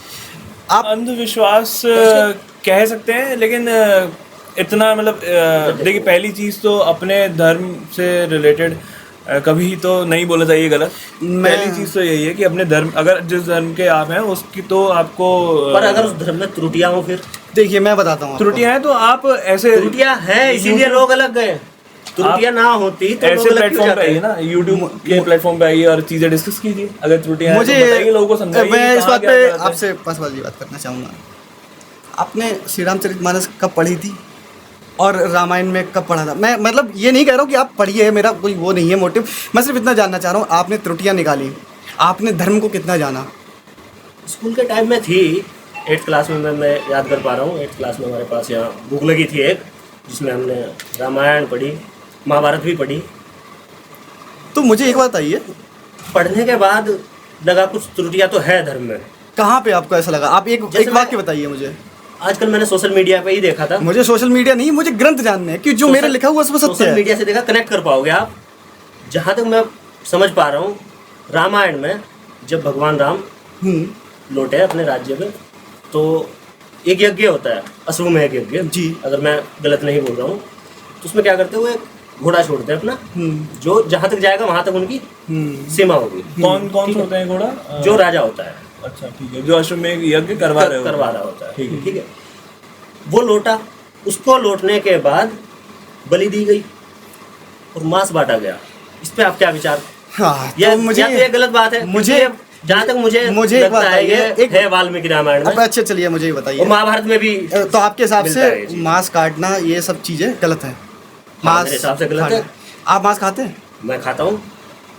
आप अंधविश्वास कह सकते हैं, लेकिन इतना मतलब देखिए, पहली चीज़ तो अपने धर्म से रिलेटेड कभी तो नहीं बोला चाहिए गलत। पहली चीज़ तो यही है कि अपने धर्म, अगर जिस धर्म के आप हैं उसकी तो आपको पर अगर उस धर्म में त्रुटियां हो, फिर देखिए मैं बताता हूँ, त्रुटियां हैं तो आप ऐसे त्रुटियां हैं इसीलिए लोग अलग गए। त्रुटियां ना होती तो लोग ऐसे अलग क्यों प्लेटफॉर्म पे जाते आइए हैं? ना, यूट्यूब के प्लेटफॉर्म पे आइए और चीज़ें डिस्कस कीजिए। अगर त्रुटियां हैं तो बताइए, लोगों को समझाइए। मैं इस कहाँ बात क्या पे गलत है। आपसे पासवाल जी बात करना चाहूँगा। आपने श्री रामचरितमानस कब पढ़ी थी और रामायण में कब पढ़ा था? मैं मतलब ये नहीं कह रहा हूँ कि आप पढ़िए, मेरा कोई वो नहीं है मोटिव, मैं सिर्फ इतना जानना चाह रहा हूँ, आपने त्रुटियाँ निकाली, आपने धर्म को कितना जाना? स्कूल के टाइम में थी, 8th क्लास में मैं याद कर पा रहा हूँ। 8th क्लास में हमारे पास यहाँ बुक लगी थी एक, जिसमें हमने रामायण पढ़ी, महाभारत भी पढ़ी। तो मुझे एक बात आइए, पढ़ने के बाद लगा कुछ त्रुटियां तो है धर्म में। कहाँ पे आपको ऐसा लगा? आप एक जैसे वाक्य बताइए मुझे। आजकल मैंने सोशल मीडिया पे ही देखा था। मुझे सोशल मीडिया नहीं, मुझे ग्रंथ जानने हैं कि जो मेरे लिखा हुआ उसमें सत्य सोशल है। मीडिया से देखा, कनेक्ट कर पाओगे आप। जहाँ तक मैं समझ पा रहा हूँ, रामायण में जब भगवान राम लौटे अपने राज्य में, तो एक यज्ञ होता है, अश्वमेध यज्ञ जी। अगर मैं गलत नहीं बोल रहा हूँ। तो उसमें क्या करते हैं, वो एक घोड़ा छोड़ते हैं अपना, जो जहाँ तक जाएगा वहाँ तक उनकी सीमा होगी। कौन कौन सा होता है घोड़ा? जो राजा होता है। अच्छा ठीक है, जो अश्वमेध यज्ञ करवा रहा होता है। ठीक है। ठीक है, वो लौटा, उसको लौटने के बाद बलि दी गई और मांस बांटा गया। इस पे आप क्या विचार? हाँ, ये तो मुझे ये गलत बात है। मुझे जहाँ तक मुझे एक बात लगता है, ये एक है वाल्मीकि रामायण में। अब अच्छा चलिए मुझे ये और बताइए, महाभारत में भी तो आपके हिसाब मिलता है ये से चीज़। मांस काटना ये सब चीजें गलत है? हाँ, मेरे हिसाब से गलत है। आप मांस खाते हैं? मैं खाता हूँ।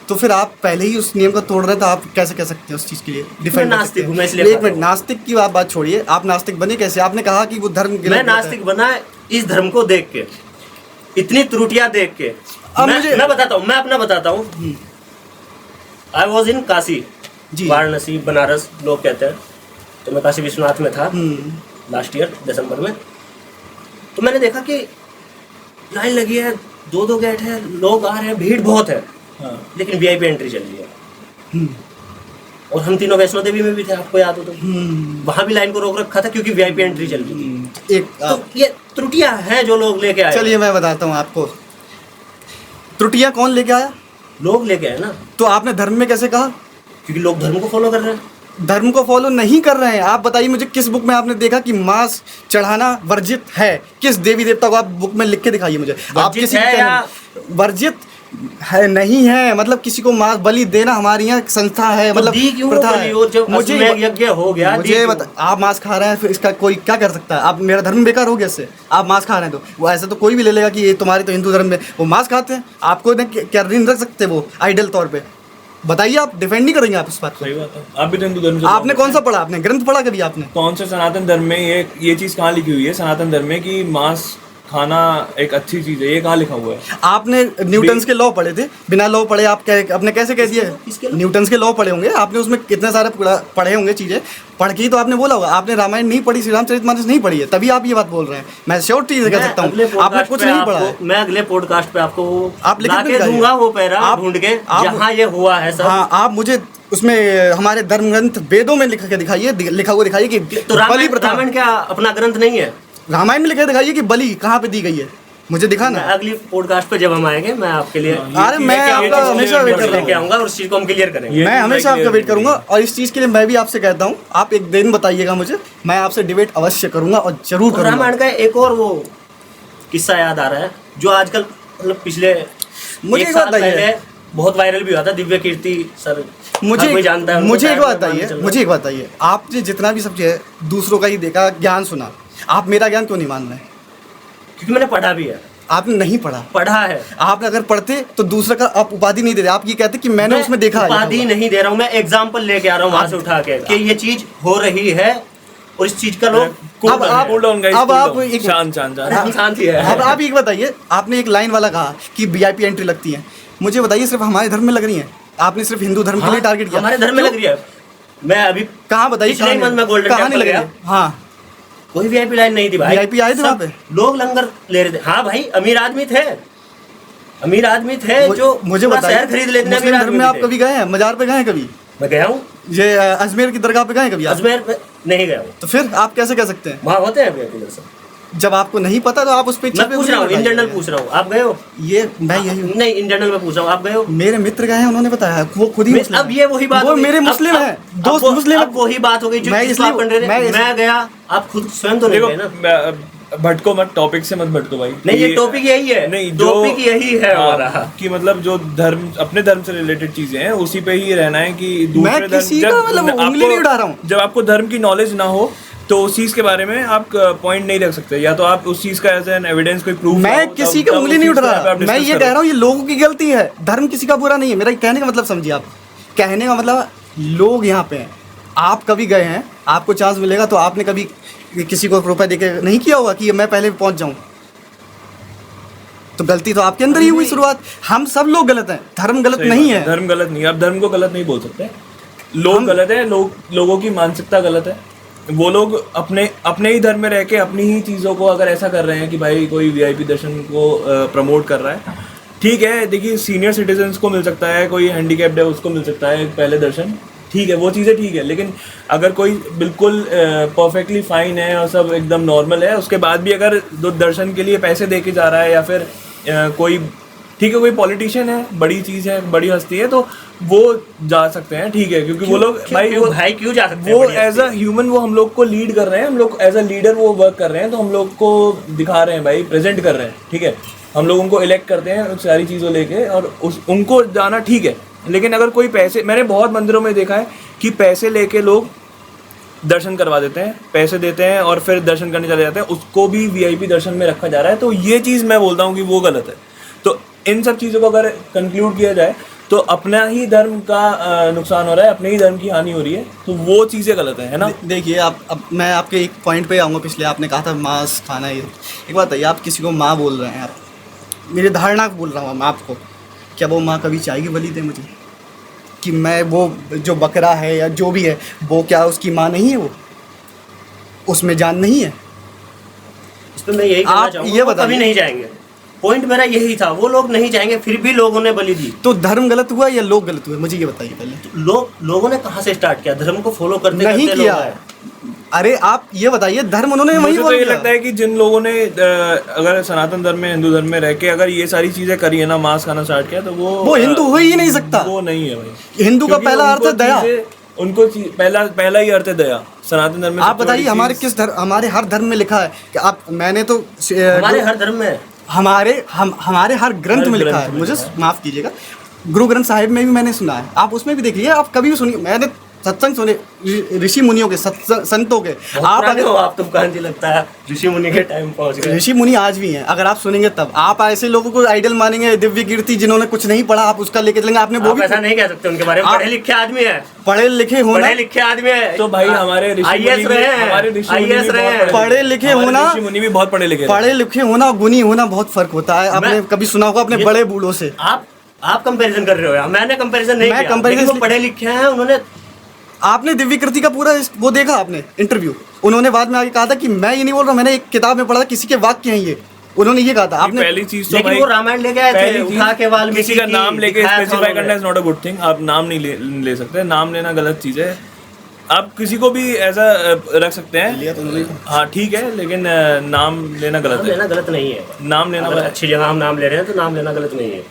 तो फिर आप पहले ही उस नियम को तोड़ रहे हैं, तो आप कैसे कह सकते हैं उस चीज के लिए डिफेंड? नास्तिक हूँ मैं, इसलिए एक खाता मिनट, हूँ। नास्तिक की आप बात छोड़िए, आप नास्तिक बने कैसे? आपने कहा कि वो धर्म गलत मैं होता है। नास्तिक बना इस धर्म को देख के, इतनी त्रुटियां देख के। अब मुझे मैं बताता हूँ, मैं अपना बताता हूँ। आई वॉज इन काशी, जी। वाराणसी, बनारस लोग कहते हैं। तो मैं काशी विश्वनाथ में था लास्ट ईयर दिसंबर में। तो मैंने देखा कि लाइन लगी है, 2-2 गेट है, लोग आ रहे हैं, भीड़ बहुत है। हाँ। लेकिन वीआईपी एंट्री चल रही है। और हम तीनों वैष्णो देवी में भी थे, आपको याद हो तो। वहां भी लाइन को रोक रखा था क्योंकि वीआईपी एंट्री चल रही थी। एक तो ये त्रुटियां हैं जो लोग लेके आए। चलिए मैं बताता हूँ आपको, त्रुटियां कौन लेके आया? लोग लेके आए ना, तो आपने धर्म में कैसे कहा? क्योंकि लोग धर्म को फॉलो कर रहे हैं। धर्म को फॉलो नहीं कर रहे हैं। आप बताइए मुझे, किस बुक में आपने देखा कि मांस चढ़ाना वर्जित है? किस देवी देवता को आप बुक में लिख के दिखाइए मुझे। आप वर्जित किसी है या वर्जित है? नहीं है, मतलब किसी को मांस बलि देना हमारी यहाँ संस्था है, तो मतलब दी क्यों प्रथा बलि? है। और जब अश्वमेध यज्ञ हो गया, दी मुझे क्यों? बता, आप मांस खा रहे हैं, फिर इसका कोई क्या कर सकता है? आप, मेरा धर्म बेकार हो गया इससे? आप मांस खा रहे हैं तो वो ऐसा तो कोई भी ले लेगा कि ये तुम्हारे तो हिंदू धर्म में वो मांस खाते हैं, आपको क्या ऋण रख सकते वो आइडल तौर पे? बताइए, आप डिफेंड नहीं करेंगे आप इस बात को? सही बात है। आप भी तो हिंदू धर्म से आपने कौन सा पढ़ा? आपने ग्रंथ पढ़ा कभी आपने? कौन से सनातन धर्म में ये चीज कहाँ लिखी हुई है? सनातन धर्म में कि मांस खाना एक अच्छी चीज है, ये कहाँ लिखा हुआ है? आपने न्यूटन्स के लॉ पढ़े थे? बिना लॉ पढ़े आप आपने कैसे कह दिया? किसके law? न्यूटन्स के लॉ पढ़े होंगे आपने, उसमें कितने सारे पढ़े होंगे चीजें, पढ़ के ही तो आपने बोला होगा। आपने रामायण नहीं पढ़ी, श्री रामचरितमानस नहीं पढ़ी है, तभी आप ये बात बोल रहे हैं। मैं श्योरिटी से कह सकता हूँ आपने कुछ नहीं पढ़ा है। मैं अगले पॉडकास्ट पे आपको आप लिख के लाके दिखाइए। दूंगा वो पैरा आप- ढूंढ के, आप- जहाँ ये हुआ है सब। हाँ, आप मुझे उसमें हमारे धर्म ग्रंथ वेदों में लिख के दिखाइए, लिखा हुआ दिखाइए कि तो बलि रामायण प्रथा। रामायण क्या अपना ग्रंथ नहीं है? रामायण में लिखा दिखाइए कि बलि कहाँ पे दी गई है, मुझे दिखाना। मैं अगली पॉडकास्ट पे जब हम आएंगे, मैं आपके लिए अरे मैं लेके आपका आऊंगा, हमेशा वेट कर रहा लेके हूँ। आऊंगा और उस चीज को हम क्लियर करेंगे। ये मैं चीज़ हमेशा मैं आपका clear वेट करूंगा, और इस चीज़ के लिए मैं भी आपसे कहता हूँ, आप एक दिन बताइएगा मुझे, मैं आपसे डिबेट अवश्य करूंगा और जरूर और करूंगा। रामायण का एक और वो किस्सा याद आ रहा है जो आजकल मतलब पिछले मुझे एक एक साल बात बताइए। पहले बहुत वायरल भी हुआ था। दिव्य कीर्ति सर, मुझे हर कोई जानता है उनको, मुझे एक शायद बात मैं मान के बताइए, चल रहा मुझे एक बात बताइए, आपने जितना भी सब है दूसरों का ही देखा, ज्ञान सुना, आप मेरा ज्ञान क्यों नहीं मान रहे? हूं। क्योंकि मैंने पढ़ा भी है। आपने नहीं पढ़ा है। आप अगर पढ़ते तो दूसरा का आप उपाधि नहीं दे रहे, आप ये कहते कि मैंने उसमें देखा है। उपाधि नहीं दे रहा हूँ, मैं एग्जाम्पल लेके आ रहा हूँ वहां से उठा के कि ये चीज हो रही है और इस चीज का लोग अब आप- अब आप एक- शांत शांत शांत। हम शांति है। अब आप एक बताइए, आपने एक लाइन वाला कहा कि वीआईपी एंट्री लगती है, मुझे बताइए सिर्फ हमारे धर्म में लग रही है? आपने सिर्फ हिंदू धर्म के लिए टारगेट किया? हमारे धर्म में लग रही है। मैं अभी कहाँ बताइए? पिछले ही मंथ में गोल्डन कहाँ नहीं टेम्पल लग रही गया। है? हाँ, कोई वीआईपी लाइन नहीं थी भाई। VIP आए थे सब वहाँ पे? लोग लंगर ले रहे थे। हाँ भाई, अमीर आदमी थे, अमीर आदमी थे जो मुझे पूरा बताइए, शहर खरीद लेते हैं। मुस्लिम अमीर धर्म में आदमी आप थे। कभी गए हैं? मजार पे गए हैं कभी? मैं गया हूँ, ये अजमेर की दरगाह पे गए हैं कभी आप? अजमेर पे नहीं गया हूँ। तो फिर आप कैसे कह सकते हैं? वहाँ होते हैं वीआईपी दर्शन। जब आपको नहीं पता तो आप उस पे मैं पूछ रहा हूँ, इन जनरल पूछ रहा हूँ, आप गए हो? ये मैं यही हूँ। नहीं, इन जनरल में पूछ रहा हूँ, आप गए हो? मेरे मित्र गए हैं, उन्होंने बताया, वो खुद ही मुस्लिम अब हैं। ये वही बात वो हो गई। मेरे अब- मुस्लिम अब- हैं, अब दोस्त वो- मुस्लिम हैं। अब वही बात हो गई जो मैं जिसको इसलिए- आप कर रहे थे। मैं मैं गया, आप खुद स्वयं तो नहीं देखो गए ना। भटको मत, टॉपिक से मत भटको भाई। नहीं, ये टॉपिक यही है। नहीं, टॉपिक यही है हमारा। कि मतलब जो धर्म, अपने धर्म से रिलेटेड चीजें हैं उसी पे ही रहना है। कि दूसरे मैं किसी का मतलब उंगली नहीं उठा रहा हूँ। जब आपको धर्म की नॉलेज ना हो तो उस चीज के बारे में आप पॉइंट नहीं रख सकते, या तो आप उस चीज का एज एन एविडेंस कोई प्रूफ। मैं किसी का उंगली नहीं उठ रहा, मैं ये कह रहा हूँ ये लोगों की गलती है, धर्म किसी का बुरा नहीं है। मेरा कहने का मतलब समझिए आप, कहने का मतलब लोग यहाँ पे हैं, आप कभी गए हैं, आपको चांस मिलेगा तो आपने कभी किसी को रुपए देके नहीं किया होगा कि मैं पहले पहुंच जाऊं? तो गलती तो आपके अंदर ही हुई शुरुआत। हम सब लोग गलत हैं, धर्म गलत सही नहीं बात है। धर्म गलत नहीं है, आप धर्म को गलत नहीं बोल सकते। लोग गलत है, लोगों की मानसिकता गलत है। वो लोग अपने ही धर्म में रह के अपनी ही चीज़ों को अगर ऐसा कर रहे हैं कि भाई कोई वीआईपी दर्शन को प्रमोट कर रहा है, ठीक है। देखिए, सीनियर सिटीजन्स को मिल सकता है, कोई हैंडीकैप्ड है उसको मिल सकता है पहले दर्शन, ठीक है, वो चीज़ें ठीक है। लेकिन अगर कोई बिल्कुल परफेक्टली फाइन है और सब एकदम नॉर्मल है, उसके बाद भी अगर दर्शन के लिए पैसे दे के जा रहा है, या फिर कोई, ठीक है, कोई पॉलिटिशियन है, बड़ी चीज़ है, बड़ी हस्ती है, तो वो जा सकते हैं, ठीक है, क्योंकि वो लोग भाई क्यों जा सकते हैं? वो एज अ ह्यूमन वो हम लोग को लीड कर रहे हैं, हम लोग एज अ लीडर वो वर्क कर रहे हैं, तो हम लोग को दिखा रहे हैं भाई, प्रेजेंट कर रहे हैं, ठीक है। हम लोग उनको इलेक्ट करते हैं सारी चीज़ों लेके, और उनको जाना ठीक है। लेकिन अगर कोई पैसे, मैंने बहुत मंदिरों में देखा है कि पैसे लेके लोग दर्शन करवा देते हैं, पैसे देते हैं और फिर दर्शन करने चले जाते हैं, उसको भी वीआईपी दर्शन में रखा जा रहा है। तो ये चीज़ मैं बोलता हूँ कि वो गलत है। तो इन सब चीज़ों को अगर कंक्लूड किया जाए तो अपना ही धर्म का नुकसान हो रहा है, अपने ही धर्म की हानि हो रही है, तो वो चीज़ें गलत है ना। देखिए, अब मैं आपके एक पॉइंट पे आऊँगा। पिछले आपने कहा था मांस खाना, ये एक बात है, आप किसी को माँ बोल रहे हैं, आप मेरी धारणा बोल रहा हूँ मैं आपको, क्या वो माँ कभी चाहेगी बलि दे मुझे? कि मैं वो जो बकरा है या जो भी है, वो क्या उसकी माँ नहीं है? वो उसमें जान नहीं है? इस पर मैं यही कहना चाहूँगा, ये वो कभी नहीं जाएंगे। पॉइंट मेरा यही था, वो लोग नहीं जाएंगे, फिर भी लोगों ने बलि दी। तो धर्म गलत हुआ या लोग गलत हुए? मुझे ये बताइए पहले। लोगों ने कहाँ से स्टार्ट किया? धर्म को फॉलो करते नहीं करते किया। लोग आए। अरे आप ये बताइए, धर्म उन्होंने वही मुझे तो ये लगता है कि जिन लोगों ने अगर सनातन धर्म में, हिंदू धर्म में रह के अगर ये सारी चीजें करी है ना, मांस खाना स्टार्ट किया, तो वो हिंदू हो ही नहीं सकता। वो नहीं है भाई। हिंदू का पहला अर्थ है दया। उनको पहला ही अर्थ है दया सनातन धर्म में। आप बताइए, हमारे हर धर्म में लिखा है कि आप, मैंने तो हमारे हर धर्म में, हमारे हर ग्रंथ में लिखा है, मुझे माफ कीजिएगा, गुरु ग्रंथ साहिब में भी मैंने सुना है, आप उसमें भी देखिए, आप कभी भी सुनिए, मैंने सत्संग सुने ऋषि मुनियों के, संतों के। आप अगर आप तो कांजी लगता है ऋषि मुनि के टाइम पहुंच गए। ऋषि मुनि आज भी हैं, अगर आप सुनेंगे तब। आप ऐसे लोगों को आइडल मानेंगे, दिव्य कीर्ति, जिन्होंने कुछ नहीं पढ़ा, आप उसका लेके चलेंगे। आपने वो भी ऐसा नहीं कह सकते उनके बारे में, पढ़े लिखे आदमी है, पढ़े लिखे होना, पढ़े लिखे आदमी है, तो भाई हमारे ऋषि पढ़े लिखे होना, मुनि भी बहुत पढ़े लिखे, पढ़े लिखे होना और गुणी होना बहुत फर्क होता है। आपने कभी सुना होगा अपने बड़े बूढ़ों से। आप कंपैरिजन कर रहे हो, मैंने कंपैरिजन नहीं किया, कंपैरिजन, वो पढ़े लिखे हैं, उन्होंने। आपने दिव्य कृति का पूरा वो देखा, आपने इंटरव्यू, उन्होंने बाद में आगे कहा था कि मैं ये नहीं बोल रहा हूँ, मैंने एक किताब में पढ़ा था, किसी के वाक्य हैं ये, उन्होंने ये कहा था। आपने पहली चीज तो लेकिन भाई, वो रामायण लेके आए थे, उठा के वाल्मीकि किसी का नाम लेके स्पेसिफाई करना is not a good thing. आप नाम नहीं ले सकते, नाम लेना गलत चीज है। आप किसी को भी ऐसा रख सकते हैं, हाँ ठीक है, लेकिन नाम लेना गलत है। गलत नहीं है, नाम लेना अच्छी जगह हम नाम ले रहे हैं तो नाम लेना गलत नहीं है।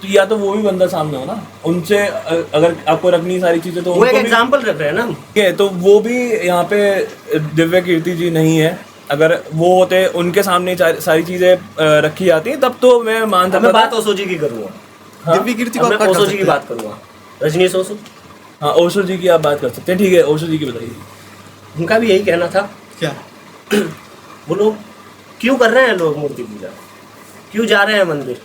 तो या तो वो भी बंदा सामने हो ना, उनसे अगर आपको रखनी सारी चीजें, तो वो एक एग्जांपल रख रहे हैं ना, ठीक है। तो वो भी यहाँ पे दिव्य कीर्ति जी नहीं है, अगर वो होते, उनके सामने सारी चीजें रखी जाती हैं, तब तो मैं मानता। मैं बात ओशो जी की करूँगा, दिव्य कीर्ति को मैं ओशो जी की बात करूँगा, रजनीश ओशो। हाँ, ओशो जी की आप बात कर सकते हैं, ठीक है, ओशो जी की बताइए। उनका भी यही कहना था। क्या वो लोग क्यों कर रहे हैं, लोग मूर्ति पूजा क्यों जा रहे हैं मंदिर?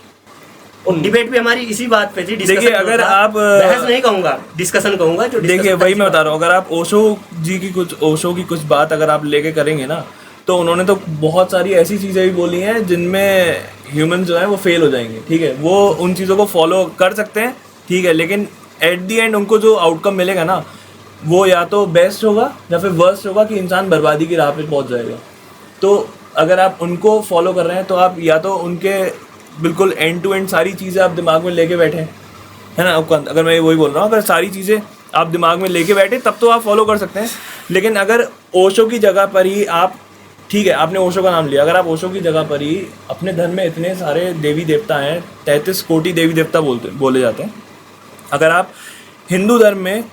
और डिबेट भी हमारी इसी बात पे थी। देखिए, अगर आप बहस नहीं कहूँगा, डिस्कशन कहूँगा, जो देखिए वही मैं बता रहा हूँ, अगर आप ओशो की कुछ बात अगर आप लेके करेंगे ना, तो उन्होंने तो बहुत सारी ऐसी चीज़ें भी बोली हैं जिनमें ह्यूमन जो है वो फेल हो जाएंगे, ठीक है। वो उन चीज़ों को फॉलो कर सकते हैं, ठीक है, लेकिन एट दी एंड उनको जो आउटकम मिलेगा ना, वो या तो बेस्ट होगा या फिर वर्स्ट होगा, कि इंसान बर्बादी की राह पे पहुंच जाएगा। तो अगर आप उनको फॉलो कर रहे हैं, तो आप या तो उनके बिल्कुल एंड टू एंड सारी चीज़ें आप दिमाग में लेके बैठे, है ना। अगर मैं वही बोल रहा हूँ, अगर सारी चीज़ें आप दिमाग में लेके बैठे, तब तो आप फॉलो कर सकते हैं। लेकिन अगर ओशो की जगह पर ही आप, ठीक है, आपने ओशो का नाम लिया, अगर आप ओशो की जगह पर ही, अपने धर्म में इतने सारे देवी देवता हैं, 33 कोटि देवी देवता बोले जाते हैं। अगर आप हिंदू धर्म में,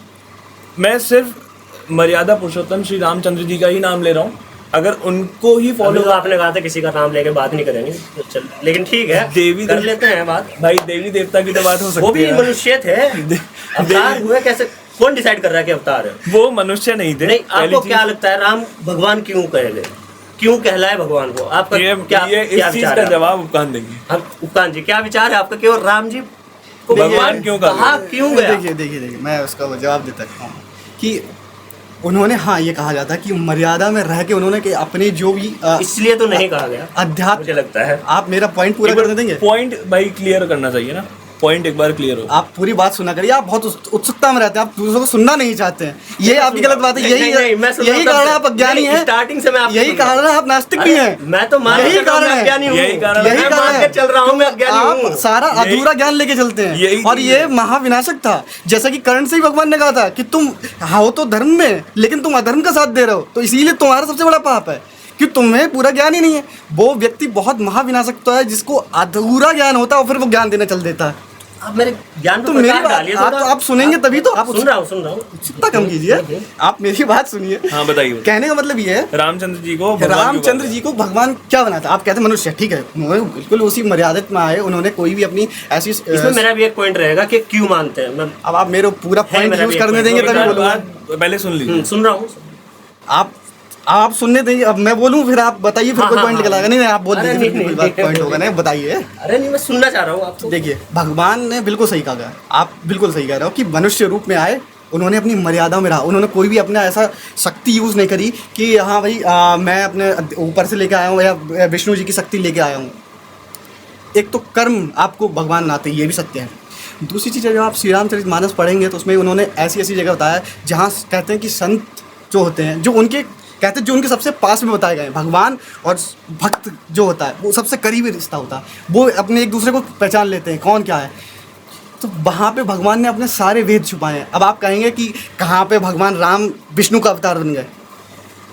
मैं सिर्फ मर्यादा पुरुषोत्तम श्री रामचंद्र जी का ही नाम ले रहा हूँ, अगर उनको ही फॉलो, तो आपने कहा था किसी का नाम लेके बात नहीं करेंगे, तो चल, लेकिन ठीक है, देवी कर लेते हैं बात। भाई देवी देवता की तो बात हो सकती है, वो भी मनुष्य थे, अवतार हुए कैसे, कौन डिसाइड कर रहा है कि अवतार है? वो मनुष्य नहीं थे। नहीं, आपको क्या लगता है राम भगवान क्यों कहले, क्यों कहलाए भगवान को? आपका क्या इस चीज का जवाब उपकान देंगे हम। उपकान जी, क्या विचार है आपका, केवल राम जी को भगवान क्यों कहा, क्यों गया? देखिए मैं उसका जवाब देता हूँ कि उन्होंने हाँ ये कहा जाता है कि मर्यादा में रह के उन्होंने कि अपने जो भी इसलिए तो नहीं कहा गया, अध्यात्म, मुझे लगता है। आप मेरा पॉइंट पूरा कर देंगे? पॉइंट भाई क्लियर करना चाहिए ना, पॉइंट एक बार क्लियर हो। आप पूरी बात सुना करिए, आप बहुत उत्सुकता में रहते हैं, आप दूसरों को सुनना नहीं चाहते हैं, ये आपकी गलत बात है। यही कारण आप अज्ञानी हैं, स्टार्टिंग से मैं आपको यही कारण है आप नास्तिक भी हैं। मैं तो मान यही कारण है, अज्ञानी हूँ, यही कारण यही कारण है, चल रहा हूँ, मैं अज्ञानी आप हूँ। सारा अधूरा ज्ञान लेके चलते हैं, और ये महाविनाशक था। जैसा कि कर्ण से ही भगवान ने कहा था कि तुम हो तो धर्म में, लेकिन तुम अधर्म का साथ दे रहे हो, तो इसीलिए तुम्हारा सबसे बड़ा पाप है कि तुम्हें पूरा ज्ञान ही नहीं है। वो व्यक्ति बहुत महाविनाशक तो है जिसको अधूरा ज्ञान होता है और फिर वो ज्ञान देने चल देता है। आप मेरे ज्ञान तो मेरी बात आप सुनेंगे तभी तो। आप सुन रहा हूँ चिंता कम कीजिए, आप मेरी बात सुनिए। हाँ बताइए। कहने का मतलब ये है, रामचंद्र जी को भगवान क्या बनाया था? आप कहते हैं मनुष्य, ठीक है, उन्होंने बिल्कुल उसी मर्यादित में आए, उन्होंने कोई भी अपनी ऐसी इसमें मेरा भी एक पॉइंट रहेगा कि क्यों मानते हैं। मैं अब आप मेरे पूरा पॉइंट यूज करने देंगे तभी बोलूँगा। पहले सुन लीजिए। सुन रहा हूँ। आप सुनने देंगे, अब मैं बोलूँ फिर आप बताइए, फिर कोई पॉइंट निकल आएगा। नहीं आप बोल दीजिए, कोई बात पॉइंट होगा नहीं, बताइए। अरे नहीं, मैं सुनना चाह रहा हूँ आपको। देखिए, भगवान ने बिल्कुल सही कहा, आप बिल्कुल सही कह रहे हो कि मनुष्य रूप में आए, उन्होंने अपनी मर्यादा में रहा, उन्होंने कोई भी अपना ऐसा शक्ति यूज़ नहीं करी कि हाँ भाई मैं अपने ऊपर से लेके आया हूँ या विष्णु जी की शक्ति लेके आया हूँ। एक तो कर्म आपको भगवान लाते, ये भी सत्य है। दूसरी चीज़ है, जब आप श्री रामचरितमानस पढ़ेंगे तो उसमें उन्होंने ऐसी ऐसी जगह बताया जहाँ कहते हैं कि संत जो होते हैं, जो उनके कहते हैं जो उनके सबसे पास में बताए गए, भगवान और भक्त जो होता है वो सबसे करीबी रिश्ता होता है, वो अपने एक दूसरे को पहचान लेते हैं कौन क्या है। तो वहाँ पे भगवान ने अपने सारे वेद छुपाए हैं। अब आप कहेंगे कि कहाँ पे भगवान राम विष्णु का अवतार बन गए?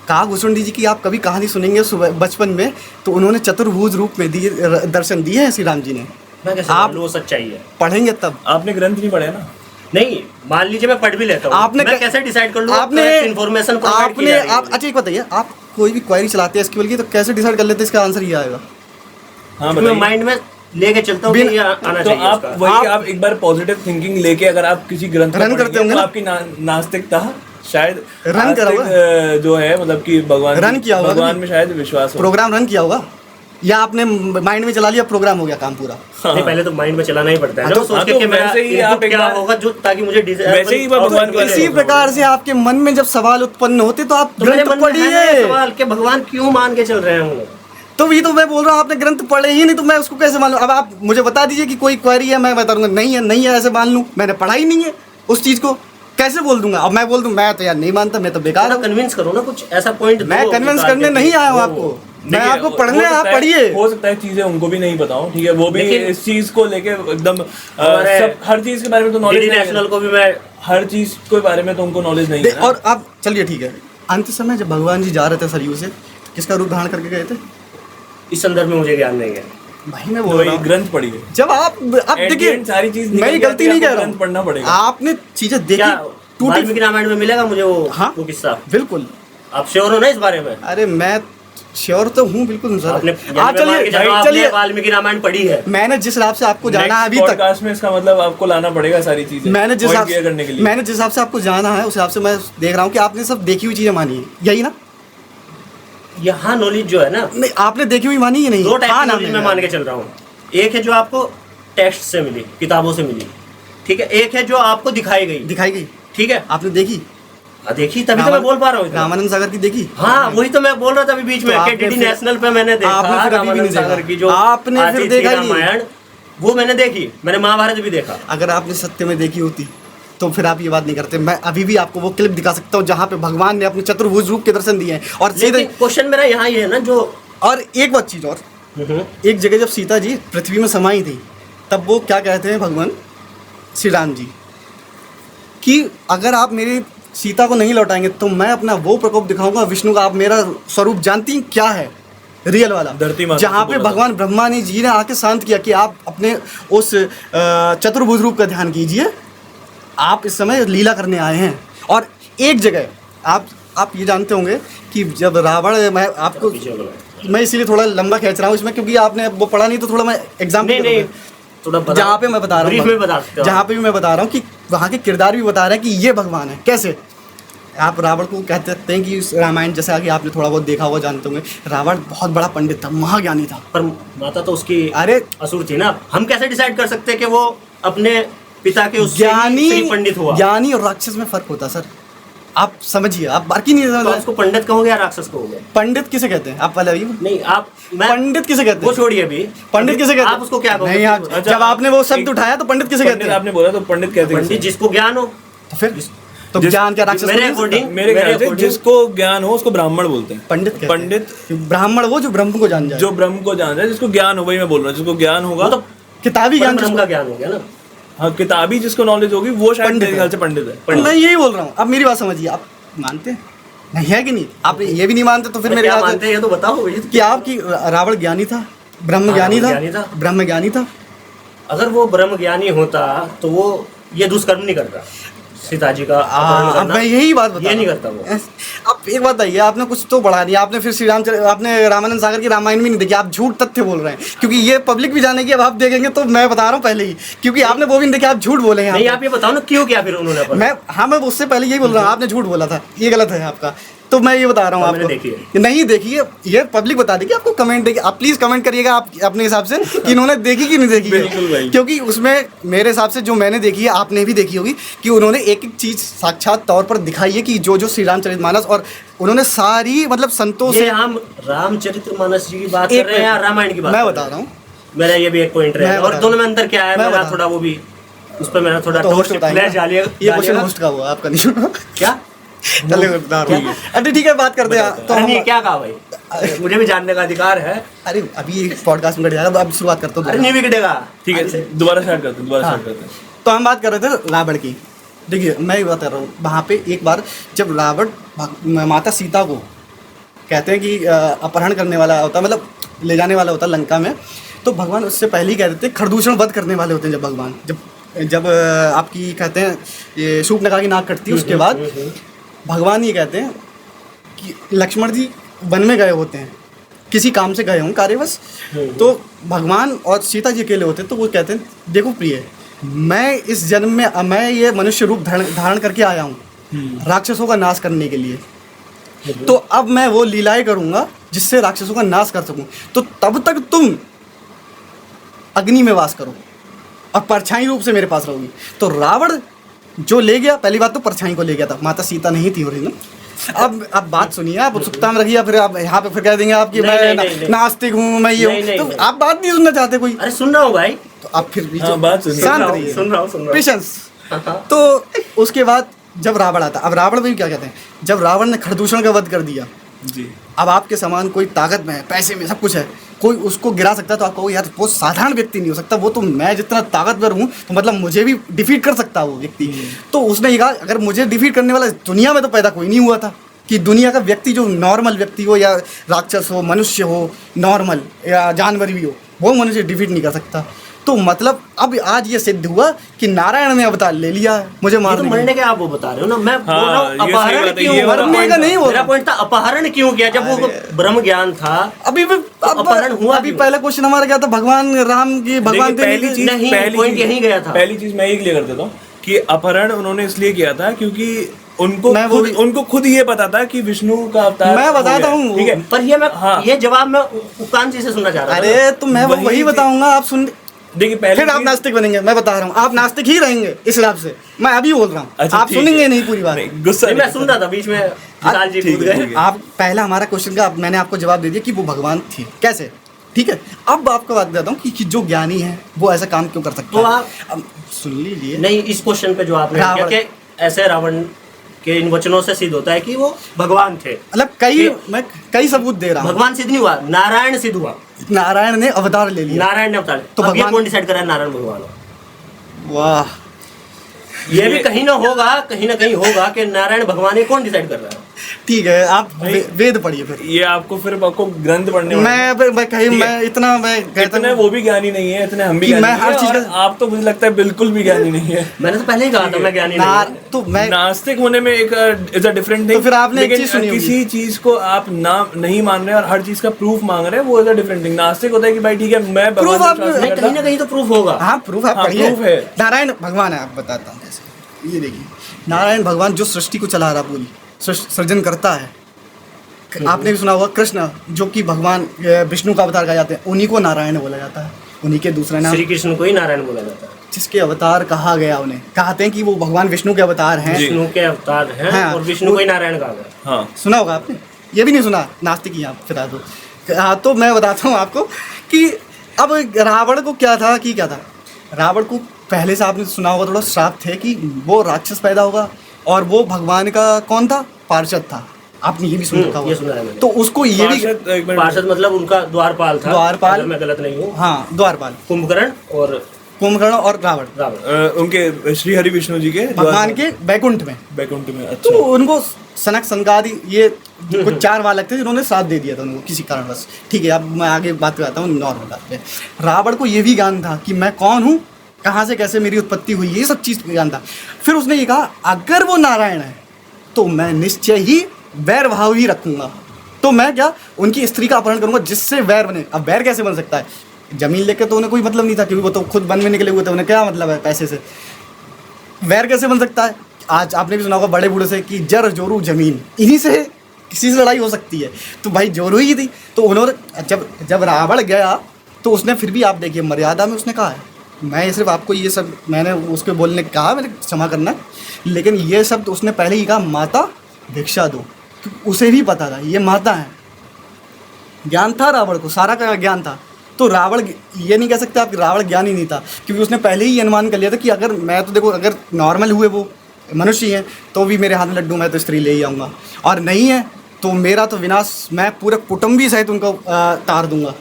कहा घुसुंडी जी की आप कभी कहानी सुनेंगे सुबह बचपन में, तो उन्होंने चतुर्भुज रूप में दिए दर्शन दिए हैं श्री राम जी ने। आप वो सच्चाई है, पढ़ेंगे तब। आपने ग्रंथ नहीं पढ़े ना? नहीं, मान लीजिए मैं पढ़ भी लेता हूँ, आपने मैं कैसे डिसाइड कर लूँ? आपने इन्फॉर्मेशन आपने आप अच्छा एक बताइए, आप कोई भी क्वेरी चलाते हैं SQL की, तो कैसे डिसाइड कर लेते हैं इसका आंसर ये आएगा? हाँ मैं माइंड में लेके चलता हूँ कि ये आना तो चाहिए। आप एक बार पॉजिटिव थिंकिंग लेके अगर आप किसी ग्रंथ रन करते होंगे तो ना? आपकी नास्तिकता शायद रन करा होगा, जो है मतलब कि भगवान रन किया होगा, भगवान में शायद विश्वास हो, प्रोग्राम रन किया होगा, या आपने माइंड में चला लिया, प्रोग्राम हो गया काम पूरा। नहीं, पहले तो माइंड में चलाना ही पड़ता है ना, सोच के कि मेरा इनपुट क्या होगा जो ताकि मुझे वैसे ही भगवान को इसी प्रकार से आपके मन में जब सवाल उत्पन्न होते तो आप ग्रंथ पढ़िए। सवाल के भगवान क्यों मान के चल रहे हैं? तो ये तो मैं बोल रहा हूँ, आपने ग्रंथ पढ़े ही नहीं तो मैं उसको कैसे मान लूँ? अब आप मुझे बता दीजिए कि कोई क्वेरी है, मैं बताऊंगा नहीं है ऐसे मान लूँ, मैंने पढ़ा ही नहीं है उस चीज़ को, कैसे बोल दूंगा? अब मैं बोल दूँ मैं तो यार नहीं मानता, मैं तो बेकार हूँ। कन्विंस करो ना, कुछ ऐसा पॉइंट। मैं कन्विंस करने नहीं आया हूँ आपको, मैं आपको पढ़ने, आप पढ़िए। हो सकता है चीजें उनको भी नहीं पता हो, ठीक है, वो भी इस चीज को लेके एकदम सब हर चीज के बारे में तो नॉलेज नेशनल को भी मैं हर चीज के बारे में तो उनको नॉलेज नहीं है। और आप चलिए ठीक है, अंत समय जब भगवान जी जा रहे थे सरयू से, किसका रूप धारण करके गए थे? इस संदर्भ में मुझे ज्ञान नहीं है भाई, मैं बोल रहा हूँ ग्रंथ पढ़िए। जब आप देखिए सारी चीज मैं गलती नहीं कह रहा ग्रंथ पढ़ना हूँ, पड़ेगा। आपने चीजें देखी, वाल्मीकि रामायण में मिलेगा मुझे वो? हाँ वो किस्सा बिल्कुल। आप श्योर हो ना इस बारे में? अरे मैं श्योर तो हूँ बिल्कुल सर। आप चलिए वाल्मीकि रामायण पढ़ी है, मैंने जिस हिसाब से आपको जाना है अभी तक पॉडकास्ट में, इसका मतलब आपको लाना पड़ेगा सारी चीजें, मैंने जिस हिसाब से आपको जाना है उस हिसाब से मैं देख रहा हूँ कि आपने सब देखी हुई चीजें मानी है, यही ना? यहाँ नॉलेज जो है ना, नहीं आपने देखी हुई मानी ही नहीं। दो टाइप की नॉलेज मैं मान के चल रहा हूँ। एक है जो आपको टेक्स्ट से मिली, किताबों से मिली, ठीक है। एक है जो आपको दिखाई गई, ठीक है। आपने देखी? देखी तभी तो मैं बोल पा रहा हूँ। रामानंद सागर की देखी? हाँ वही तो मैं बोल रहा था अभी बीच में, DD नेशनल पे मैंने देखा रामानंद सागर की जो आपने फिर देखा रामायण, वो मैंने देखी, मैंने महाभारत भी देखा। अगर आपने सत्य में देखी होती तो फिर आप ये बात नहीं करते। मैं अभी भी आपको वो क्लिप दिखा सकता हूँ जहाँ पे भगवान ने अपने चतुर्भुज रूप के दर्शन दिए हैं। और सीधे क्वेश्चन मेरा यहाँ ये है ना जो, और एक बात चीज़ और, एक जगह जब सीता जी पृथ्वी में समाई थी तब वो क्या कहते हैं भगवान श्री राम जी कि अगर आप मेरी सीता को नहीं लौटाएंगे तो मैं अपना वो प्रकोप दिखाऊंगा विष्णु का। आप मेरा स्वरूप जानती क्या है रियल वाला? धरती माता, जहाँ पे भगवान ब्रह्मा जी ने आके शांत किया कि आप अपने उस चतुर्भुज रूप का ध्यान कीजिए, आप इस समय लीला करने आए हैं। और एक जगह आप ये जानते होंगे कि जब रावण, मैं आपको मैं इसीलिए थोड़ा लंबा खींच रहा हूँ इसमें क्योंकि आपने वो पढ़ा नहीं तो थोड़ा मैं एग्जाम्पल जहाँ पे मैं बता रहा हूँ, जहाँ पे भी मैं बता रहा हूँ कि वहाँ के किरदार भी बता रहे हैं कि ये भगवान है। कैसे आप रावण को कहते सकते हैं कि रामायण जैसा कि आपने थोड़ा बहुत देखा हुआ जानते होंगे, रावण बहुत बड़ा पंडित था, महाज्ञानी था, पर माता तो उसकी अरे असुर थी ना। हम कैसे डिसाइड कर सकते हैं कि वो अपने पिता के उससे ज्ञानी पंडित हुआ? ज्ञानी और राक्षस में फर्क होता है सर। आप समझिए, आप बाकी नहीं समझ तो रहे। उसको पंडित कहोगे या राक्षस कहोगे? पंडित किसे कहते हैं आप पहले ये नहीं आप मैं पंडित किसे कहते वो हैं? छोड़िए अभी। पंडित किसे कहते हैं? आप उसको क्या कहोगे? नहीं, आप अच्छा, जब आपने वो शब्द एक- उठाया तो पंडित किसे कहते पंडित हैं? आपने बोला तो पंडित कहते हैं पंडित किसे? जिसको ज्ञान हो। तो फिर तो जिस- ज्ञान क्या राक्षस मेरे नहीं हो सकता? according- मेरे ख्याल से according- जिसको ज्ञान हो उसको ब्राह्मण बोलते हैं। पंडित कहते हैं। पंडित ब्राह्मण वो जो ब्रह्म को जान जाए, जो ब्रह्म को जान रहा है, जिसको ज्ञान हो, वही मैं बोल रहा हूँ, जिसको ज्ञान होगा। वो तो किताबी ज्ञान ब्रह्म जिसको- का ज्ञान हो गया ना। हाँ, किताबी जिसको नॉलेज होगी वो शायद पंडित मेरे है। ख्याल से पंडित है। तो मैं यही बोल रहा हूँ, अब मेरी बात समझिए, आप मानते हैं नहीं है कि नहीं? आप ये भी नहीं मानते तो फिर मेरे क्या ख्याल मानते हैं ये तो बताओ। ये से कि आपकी रावण ज्ञानी था, ब्रह्म ज्ञानी रावण ज्ञानी था। था, ब्रह्म ज्ञानी था। अगर वो ब्रह्म ज्ञानी होता तो वो ये दुष्कर्म नहीं करता, सीता जी का अपहरण अब करना। मैं यही बात बता ये नहीं रहा करता हूँ। वो। अब एक बात बताइए, आपने कुछ तो बढ़ा दिया, आपने फिर श्री राम आपने रामानंद सागर की रामायण भी नहीं देखी, आप झूठ तथ्य बोल रहे हैं, क्योंकि ये पब्लिक भी जानेगी। अब आप देखेंगे तो मैं बता रहा हूँ पहले ही, क्योंकि आपने वो भी नहीं देखी, आप झूठ बोले हैं। नहीं आप ये बताओ ना क्यों क्या फिर उन्होंने अपहरण? मैं उससे पहले यही बोल रहा हूँ, आपने झूठ बोला था, ये गलत है आपका। तो मैं ये बता रहा हूँ हाँ, मैंने आपको, देखी है। कि नहीं देखी है, ये पब्लिक बता देगी आपको। कमेंट देखिए, आप प्लीज कमेंट करिएगा आप अपने हिसाब से कि इन्होंने देखी कि नहीं देखी है। बिल्कुल भाई। क्योंकि उसमें मेरे हिसाब से जो मैंने देखी है, आपने भी देखी होगी, कि उन्होंने एक एक चीज साक्षात तौर पर दिखाई है, कि जो जो श्री रामचरितमानस, और उन्होंने सारी मतलब संतों ये से। हम रामचरितमानस जी की बात एक कर रहे हैं या मिनट, रामायण की बात मैं कर बता रहे रहा हूँ, हैं? मेरा ये भी एक पॉइंट मैं रहेगा। बता और रहा दोनों में अंतर क्या है? मैं मेरा बता थोड़ा वो भी उस पर मेरा थोड़ा तो होस्ट फ्लैश बताएंगे। डालिए। ये क्वेश्चन होस्ट का हुआ, आपका नहीं सुना। क्या? चलिए मैं बता रहा हूँ। अरे ठीक है, बात करते हैं। तो अरे हम नहीं क्या कहा भाई? मुझे भी जानने का अधिकार है। अरे अभी पॉडकास्ट में कट जाएगा, अब शुरुआत करता हूँ। अरे नहीं बिगड़ेगा। ठीक है, दोबारा स्टार्ट करते हैं, दोबारा हाँ। स्टार्ट करते हैं। तो हम बात कर रहे थे रावण की। देखिए मैं ये बता रहा हूँ, वहाँ पे एक बार जब रावण माता सीता को कहते हैं कि अपहरण करने वाला होता, मतलब ले जाने वाला होता लंका में, तो भगवान उससे पहले ही कह देते हैं खरदूषण वध करने वाले होते हैं। जब भगवान जब आपकी कहते हैं ये शूर्पणखा की नाक कटती है, उसके बाद भगवान ये कहते हैं कि लक्ष्मण जी वन में गए होते हैं, किसी काम से गए हों कार्यवश, तो भगवान और सीता जी अकेले होते हैं। तो वो कहते हैं देखो प्रिय, मैं इस जन्म में मैं ये मनुष्य रूप धारण करके आया हूँ राक्षसों का नाश करने के लिए, तो अब मैं वो लीलाएं करूँगा जिससे राक्षसों का नाश कर सकूँ। तो तब तक तुम अग्नि में वास करो और परछाई रूप से मेरे पास रहोगी। तो रावण जो ले गया, पहली बात तो परछाई को ले गया था, माता सीता नहीं थी ओरिजिनल। अब बात सुनिए, आप उत्सुकता में रखिए, फिर आप यहाँ पे फिर कह देंगे आप कि मैं नास्तिक हूँ, मैं ये हूँ, तो आप बात नहीं सुनना चाहते कोई, अरे सुन रहा हूँ भाई। तो आप फिर हाँ, बात सुनिए। शांत रहिए, सुन रहा हूँ। पेशेंस। हाँ। तो उसके बाद जब रावण आता, अब रावण में क्या कहते हैं, जब रावण ने खरदूषण का वध कर दिया, जी, अब आपके समान कोई ताकत में है, पैसे में, सब कुछ है, कोई उसको गिरा सकता है, तो आप कहो यार वो साधारण व्यक्ति नहीं हो सकता, वो तो मैं जितना ताकतवर हूँ तो मतलब मुझे भी डिफीट कर सकता है वो व्यक्ति। तो उसने ये कहा अगर मुझे डिफीट करने वाला दुनिया में तो पैदा कोई नहीं हुआ था, कि दुनिया का व्यक्ति जो नॉर्मल व्यक्ति हो या राक्षस हो, मनुष्य हो, नॉर्मल या जानवर भी हो, वो मनुष्य डिफीट नहीं कर सकता। तो मतलब अब आज ये सिद्ध हुआ कि नारायण ने अवतार ले लिया है मुझे ये तो मारने के मरने लिए। के आप वो बता रहे हो ना, मैं बोल रहा हूँ ये सही अपहरण बात है, क्यों? ये वाला मरने का नहीं बोल मेरा रहा। पॉइंट था अपहरण क्यों किया जब वो ब्रह्म ज्ञान था। अपहरण हुआ अभी क्यों? पहला क्वेश्चन हमारा क्या था, भगवान राम की भगवान देखिए, पहली चीज नहीं, पहली point चीज- यहीं गया था। पहली चीज मैं ये क्लियर कर देता हूँ कि अपहरण उन्होंने इसलिए किया था क्योंकि मैं वो भी- उनको खुद ये पता था कि विष्णु का अवतार मैं हो बताता गया, हूँ। ठीक है। पर ये मैं हाँ। ये जवाब मैं उपकान जी से सुनना चाह रहा था। अरे तो मैं वही वही चीज- बताऊंगा, आप सुन, देखिए पहले फिर आप नास्तिक बनेंगे, मैं बता रहा हूँ आप नास्तिक ही रहेंगे इस हिसाब से, मैं अभी बोल रहा हूँ, अच्छा, आप ठीक सुनेंगे है। नहीं पूरी बात। गुस्सा नहीं, मैं नहीं सुन रहा था बीच में विशाल जी ठीक कूद है, गए। ठीक है। आप पहला हमारा क्वेश्चन का मैंने आपको जवाब दे दिया कि वो भगवान थे कैसे, ठीक है। अब आपको बात बताता हूँ कि जो ज्ञानी है वो ऐसा काम क्यों कर सकता तो है। आप अब सुन लीजिए, नहीं, इस क्वेश्चन पे जो आपने रावण- किया कि ऐसे रावण के इन वचनों से सिद्ध होता है कि वो भगवान थे। मतलब मैं कई सबूत दे रहा हूँ। भगवान सिद्ध नहीं हुआ, नारायण सिद्ध हुआ। नारायण ने अवतार ले लिया। नारायण ने अवतार तो तो अब ये भगवान- कौन डिसाइड करा है नारायण भगवान हो? वाह, ये भी कहीं ना कहीं होगा कि नारायण भगवान है, कौन डिसाइड कर रहा है? ठीक है, आप भाई- वेद पढ़िए फिर। ये आपको ग्रंथ पढ़ने मैं कहीं ठीक है। मैं इतना मैं कहता इतने हूँ वो भी ज्ञानी नहीं है, इतने हम भी कि ज्ञानी मैं नहीं हर है, चीज़ और का- आप तो मुझे लगता है बिल्कुल भी ज्ञानी नहीं है। मैंने तो पहले ही कहा था मैं ज्ञानी नहीं हूँ। तो मैं नास्तिक होने में एक इज अ डिफरेंट थिंग। तो फिर आपने एक चीज सुनी होगी। किसी चीज को आप ना नहीं मान रहे और हर चीज का प्रूफ मांग रहे हैं, वो इज अ डिफरेंट थिंग। नास्तिक होता है कि भाई ठीक है मैं Proof भगवान आप- पर विश्वास नहीं, नहीं कहीं ना करता। कहीं तो प्रूफ होगा। हाँ प्रूफ आप हाँ, पढ़िए। proof है। नारायण भगवान है, आप बताता हूँ कैसे। ये देखिए, नारायण भगवान जो सृष्टि को चला रहा पूरी सृजन करता है। आपने भी सुना होगा कृष्ण जो कि भगवान विष्णु का अवतार कहा जाते हैं, उन्हीं को नारायण बोला जाता है, उन्हीं के दूसरा नाम श्री कृष्ण को ही नारायण बोला जाता है। राक्षस के अवतार कहा गया उन्हें, कहते हैं कि वो भगवान विष्णु के अवतार हैं। जी। विष्णु के अवतार हैं हाँ, और विष्णु को ही नारायण कहा गया। हाँ सुना होगा आपने, ये भी नहीं सुना, नास्तिक ही आप फिर दो। हाँ, तो मैं बताता हूँ आपको कि अब रावण को क्या था कि क्या था, रावण को पहले से आपने सुना होगा थोड़ा श्राप थे कि वो राक्षस पैदा होगा और वो भगवान का कौन था, पार्षद था। आपने ये भी सुना ये सुना है होगा। मैंने। तो उसको ये भी, पार्षद, एक मिनट। पार्षद मतलब उनका द्वारपाल था, द्वारपाल। अगर मैं गलत नहीं हूँ। हाँ, द्वारपाल, कुंभकर्ण और कुंभकर्ण और रावण, रावण। उनके श्री हरि विष्णु जी के भगवान के बैकुंठ में। बैकुंठ में। तो अच्छा। उनको सनक सनकादि ये कुछ 4 बालक थे जिन्होंने साथ दे दिया था उनको किसी कारणवश। ठीक है, अब मैं आगे बात करता हूँ नॉर्मल बात पे। रावण को ये भी ज्ञान था कि मैं कौन हूँ, कहाँ से कैसे मेरी उत्पत्ति हुई है, ये सब चीज़ ज्ञान था। फिर उसने ये कहा अगर वो नारायण है तो मैं निश्चय ही वैर भाव ही रखूँगा। तो मैं क्या, उनकी स्त्री का अपहरण करूँगा जिससे वैर बने। अब वैर कैसे बन सकता है, जमीन लेके तो उन्हें कोई मतलब नहीं था क्योंकि वो तो खुद वन में निकले हुए थे, उन्हें क्या मतलब है पैसे से। वैर कैसे बन सकता है, आज आपने भी सुना होगा बड़े बूढ़े से कि जर जोरू जमीन, इन्हीं से किसी से लड़ाई हो सकती है। तो भाई जोरू ही थी। तो उन्होंने जब रावण गया तो उसने फिर भी, आप देखिए मर्यादा में उसने कहा है, मैं सिर्फ आपको ये सब मैंने उसके बोलने कहा, मैंने क्षमा करना, लेकिन ये सब उसने पहले ही कहा माता भिक्षा दो, तो उसे भी पता था ये माता है। ज्ञान था रावण को, सारा का ज्ञान था। तो रावण, ये नहीं कह सकते आप कि रावण ज्ञानी नहीं था, क्योंकि उसने पहले ही ये अनुमान कर लिया था कि अगर मैं तो देखो, अगर नॉर्मल हुए वो मनुष्य हैं तो भी मेरे हाथ में लड्डू, मैं तो स्त्री ले ही आऊँगा, और नहीं है तो मेरा तो विनाश, मैं पूरे कुटुंबी सहित उनको तार दूंगा।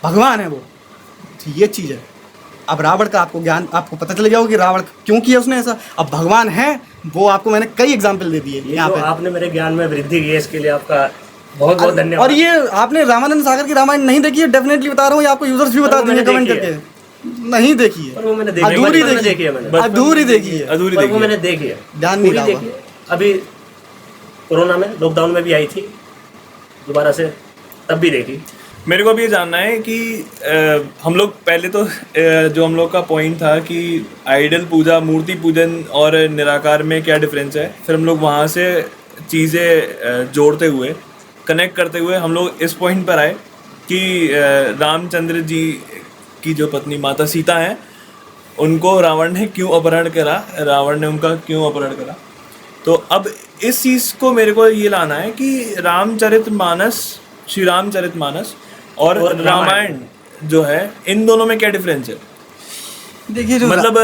भगवान है वो, तो ये चीज़ है। अब रावण का आपको ज्ञान, आपको पता चल गया होगा कि रावण क्यों किया उसने ऐसा। अब भगवान है वो, आपको मैंने कई एग्जाम्पल दे दिए ये यहाँ जो पे। आपने मेरे ज्ञान में वृद्धि की है, इसके लिए आपका बहुत बहुत धन्यवाद। और ये आपने रामानंद सागर की रामायण नहीं देखी है, डेफिनेटली बता रहा हूँ, ये आपको यूजर्स भी बता पर वो देंगे मैंने कमेंट देखी करके। नहीं देखी है, पर वो मैंने देखी है, अधूरी बचपन में देखी है मैंने। बचपन में अधूरी देखी है, अधूरी पर वो देखी मैंने है। देखी है, ध्यान नहीं पूरी रहा देखी है। अभी कोरोना में, लॉकडाउन में भी आई थी दोबारा से, तब भी देखी। मेरे को अब ये जानना है कि हम लोग पहले तो जो हम लोग का पॉइंट था कि आइडल पूजा, मूर्ति पूजन और निराकार में क्या डिफरेंस है, फिर हम लोग वहाँ से चीज़ें जोड़ते हुए, कनेक्ट करते हुए हम लोग इस पॉइंट पर आए कि रामचंद्र जी की जो पत्नी माता सीता हैं, उनको रावण ने क्यों अपहरण करा, रावण ने उनका क्यों अपहरण करा। तो अब इस चीज़ को मेरे को ये लाना है कि रामचरितमानस, श्री रामचरितमानस और रामायण जो है, इन दोनों में क्या डिफरेंस है। देखिए जो मतलब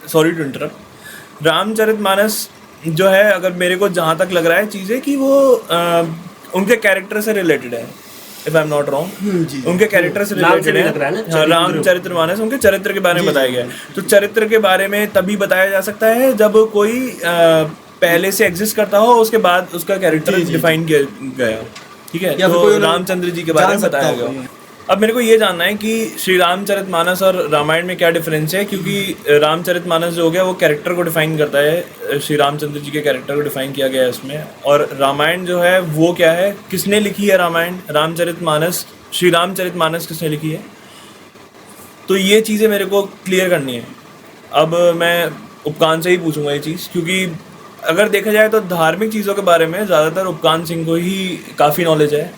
सॉरी टू इंटरप्ट, रामचरितमानस जो है, अगर मेरे को जहाँ तक लग रहा है चीज़ें कि वो उनके कैरेक्टर से रिलेटेड है, if I am not wrong, जी, उनके कैरेक्टर से नाम से रिलेटेड भी है। लग रहा है ना, हाँ, चरित्र। रामचरितमानस उनके चरित्र के बारे में बताया गया है। तो चरित्र के बारे में तभी बताया जा सकता है जब कोई पहले से एग्जिस्ट करता हो, उसके बाद उसका कैरेक्टर डिफाइन किया गया, ठीक है। या फिर तो कोई रामचंद्र जी के बारे में जान सकता बताया हो गया। कोई। अब मेरे को ये जानना है कि श्री रामचरितमानस और रामायण में क्या डिफरेंस है, क्योंकि रामचरितमानस जो हो गया वो कैरेक्टर को डिफाइन करता है, श्री रामचंद्र जी के कैरेक्टर को डिफाइन किया गया है इसमें। और रामायण जो है वो क्या है, किसने लिखी है रामायण, रामचरितमानस, श्री रामचरितमानस किसने लिखी है। तो ये चीज़ें मेरे को क्लियर करनी है। अब मैं उपकान से ही पूछूंगा ये चीज़, क्योंकि अगर देखा जाए तो धार्मिक चीज़ों के बारे में ज़्यादातर उपकान सिंह को ही काफ़ी नॉलेज है।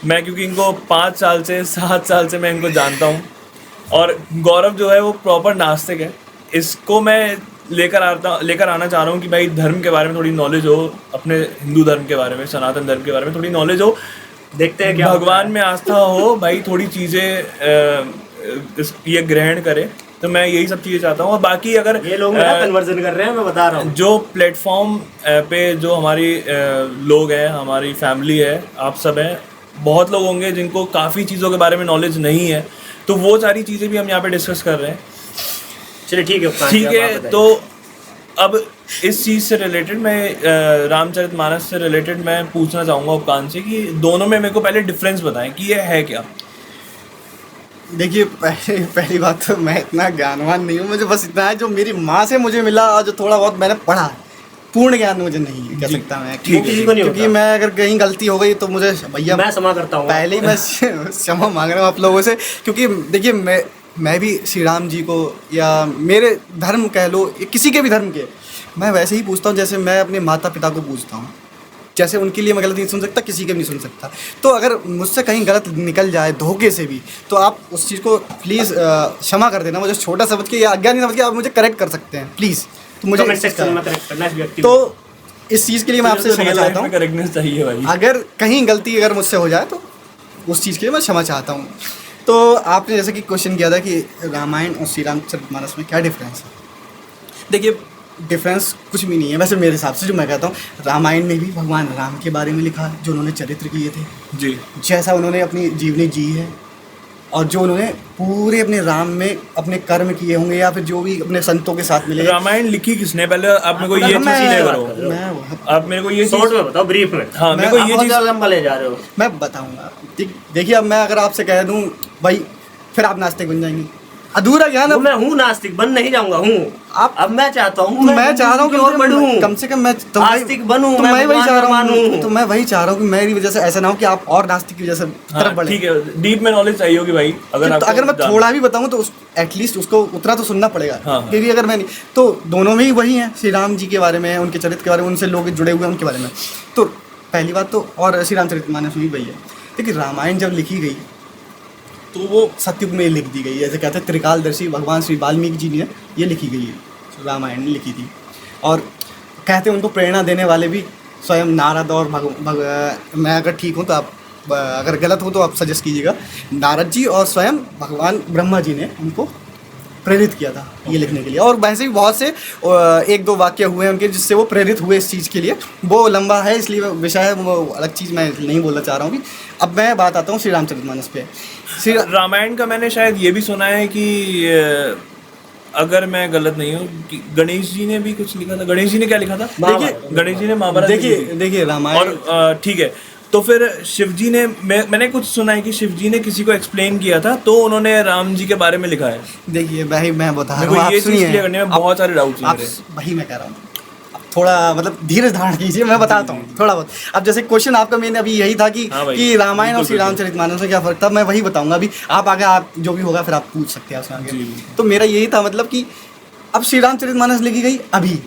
मैं क्योंकि इनको 5 साल से 7 साल से मैं इनको जानता हूँ, और गौरव जो है वो प्रॉपर नास्तिक है। इसको मैं लेकर आना चाह रहा हूँ कि भाई धर्म के बारे में थोड़ी नॉलेज हो, अपने हिंदू धर्म के बारे में, सनातन धर्म के बारे में थोड़ी नॉलेज हो, देखते हैं क्या भगवान में आस्था हो, भाई थोड़ी चीज़ें ये ग्रहण करे। तो मैं यही सब चीज़ें चाहता हूँ। और बाकी अगर ये लोग मेरा कन्वर्जन कर रहे हैं, मैं बता रहा हूँ। जो प्लेटफॉर्म पे जो हमारी लोग हैं, हमारी फैमिली है, आप सब हैं, बहुत लोग होंगे जिनको काफ़ी चीज़ों के बारे में नॉलेज नहीं है, तो वो सारी चीज़ें भी हम यहाँ पे डिस्कस कर रहे हैं। चलिए ठीक है उपकान जी, ठीक अब आप है। बताइए। तो अब इस चीज़ से रिलेटेड मैं रामचरितमानस से रिलेटेड मैं पूछना चाहूँगा उपकान से कि दोनों में मेरे को पहले डिफरेंस बताएं कि ये है क्या। देखिए, पहली बात तो मैं इतना ज्ञानवान नहीं हूँ, मुझे बस इतना है जो मेरी माँ से मुझे मिला और जो थोड़ा बहुत मैंने पढ़ा। पूर्ण ज्ञान मुझे नहीं कह सकता मैं, किसी को नहीं क्योंकि होता। मैं अगर कहीं गलती हो गई तो मुझे भैया मैं क्षमा करता हूँ। पहले ही मैं क्षमा मांग रहा हूँ आप लोगों से, क्योंकि देखिए मैं भी श्री राम जी को, या मेरे धर्म कह लो, किसी के भी धर्म के, मैं वैसे ही पूछता हूँ जैसे मैं अपने माता पिता को पूछता हूँ। जैसे उनके लिए मैं गलत नहीं सुन सकता, किसी के भी नहीं सुन सकता। तो अगर मुझसे कहीं गलत निकल जाए धोखे से भी, तो आप उस चीज़ को प्लीज़ क्षमा कर देना। मुझे छोटा समझ के या अज्ञानी समझ के आप मुझे करेक्ट कर सकते हैं प्लीज़। तो मुझे कमेंट सेक्शन में करेक्ट करना इस व्यक्ति को। तो इस चीज़ के लिए मैं आपसे क्षमा चाहता हूँ। करेक्टनेस चाहिए भाई। अगर कहीं गलती अगर मुझसे हो जाए तो उस चीज़ के लिए मैं क्षमा चाहता हूँ। तो आपने जैसे कि क्वेश्चन किया था कि रामायण और श्री रामचरितमानस में क्या डिफरेंस है। देखिए डिफरेंस कुछ भी नहीं है वैसे मेरे हिसाब से। जो मैं कहता हूँ, रामायण में भी भगवान राम के बारे में लिखा है, जो उन्होंने चरित्र किए थे, जी, जैसा उन्होंने अपनी जीवनी जी है, और जो उन्होंने पूरे अपने राम में अपने कर्म किए होंगे या फिर जो भी अपने संतों के साथ मिले। रामायण लिखी किसने? पहले आप मेरे को ये चीज क्लियर करो। आप मेरे को ये शॉर्ट में बताओ, ब्रीफ में। हाँ, मेरे को ये चीज लंबा ले जा रहे हो। मैं बताऊंगा। देखिए अब मैं अगर आपसे कह दूं भाई, फिर आप नास्तिक बन जाएंगे। अधूरा ज्ञान। तो मैं हूँ नास्तिक, बन नहीं जाऊंगा हूँ। आप अब मैं चाहता हूँ, मैं चाह रहा हूँ कि और बढ़ूं, कम से कम मैं नास्तिक बनूं, तो मैं वही चाह रहा हूँ। तो मैं वही चाह रहा हूँ कि मेरी वजह से ऐसा ना हो कि आप और नास्तिक की वजह से तरफ बढ़े। ठीक है, डीप में नॉलेज चाहिए होगी भाई। अगर मैं थोड़ा भी बताऊँ तो एटलीस्ट उसको उतना तो सुनना पड़ेगा। हाँ। क्योंकि अगर मैं नहीं, तो दोनों में ही वही है, श्री राम जी के बारे में, उनके चरित्र के बारे में, उनसे लोग जुड़े हुए हैं उनके बारे में। तो पहली बात तो, और श्री रामचरितमानस में भी वही है। देखिए रामायण जब लिखी गई तो वो सतयुग में लिख दी गई। जैसे कहते हैं त्रिकालदर्शी भगवान श्री वाल्मीकि जी ने ये लिखी गई है, रामायण लिखी थी। और कहते हैं उनको प्रेरणा देने वाले भी स्वयं नारद और मैं अगर ठीक हूँ तो आप, अगर गलत हो तो आप सजेस्ट कीजिएगा। नारद जी और स्वयं भगवान ब्रह्मा जी ने उनको प्रेरित किया था ये लिखने के लिए। और वैसे भी बहुत से एक दो वाक्य हुए हैं उनके जिससे वो प्रेरित हुए इस चीज़ के लिए। वो लंबा है इसलिए विषय है, वो अलग चीज़ मैं नहीं बोलना चाह रहा हूँ। अब मैं बात आता हूँ श्री रामचरितमानस पे। रामायण का मैंने शायद ये भी सुना है कि अगर मैं गलत नहीं हूँ कि गणेश जी ने भी कुछ लिखा था। गणेश जी ने क्या लिखा था? देखिए गणेश जी ने महाभारत। देखिए रामायण। और ठीक है, तो फिर शिव जी ने, मैंने कुछ सुना है कि शिव जी ने किसी को एक्सप्लेन किया था तो उन्होंने राम जी के बारे में लिखा है। देखिए भाई मैं बता रहा हूँ, हूँ, ये चीज़ क्लियर करने में बहुत सारे डाउट्स हैं मेरे। वही मैं कह रहा हूँ, थोड़ा मतलब धीरज धारण कीजिए, मैं बताता हूँ थोड़ा बहुत। अब जैसे क्वेश्चन आपका मेन अभी यही था कि रामायण और श्री रामचरितमानस में क्या फर्क था, मैं वही बताऊंगा अभी। आप आगे आप जो भी होगा फिर आप पूछ सकते हैं उसमें आगे। तो मेरा यही था मतलब कि अब श्री रामचरितमानस लिखी गई अभी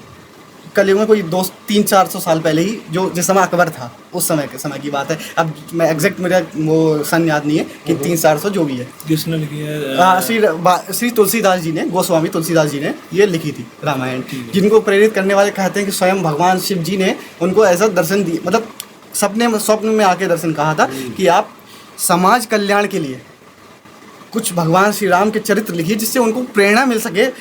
कलयुग में, कोई 200-300-400 साल पहले ही, जो जिस समय अकबर था उस समय की बात है। अब मैं एग्जैक्ट मेरा वो सन याद नहीं है कि 300-400 जो भी है। किसने लिखी है? श्री तुलसीदास जी ने, गोस्वामी तुलसीदास जी ने ये लिखी थी रामायण, जिनको प्रेरित करने वाले कहते हैं कि स्वयं भगवान शिव जी ने उनको ऐसा दर्शन दिया, मतलब स्वप्न में आके दर्शन कहा था कि आप समाज कल्याण के लिए कुछ भगवान श्री राम के चरित्र लिखिए जिससे उनको प्रेरणा मिल सके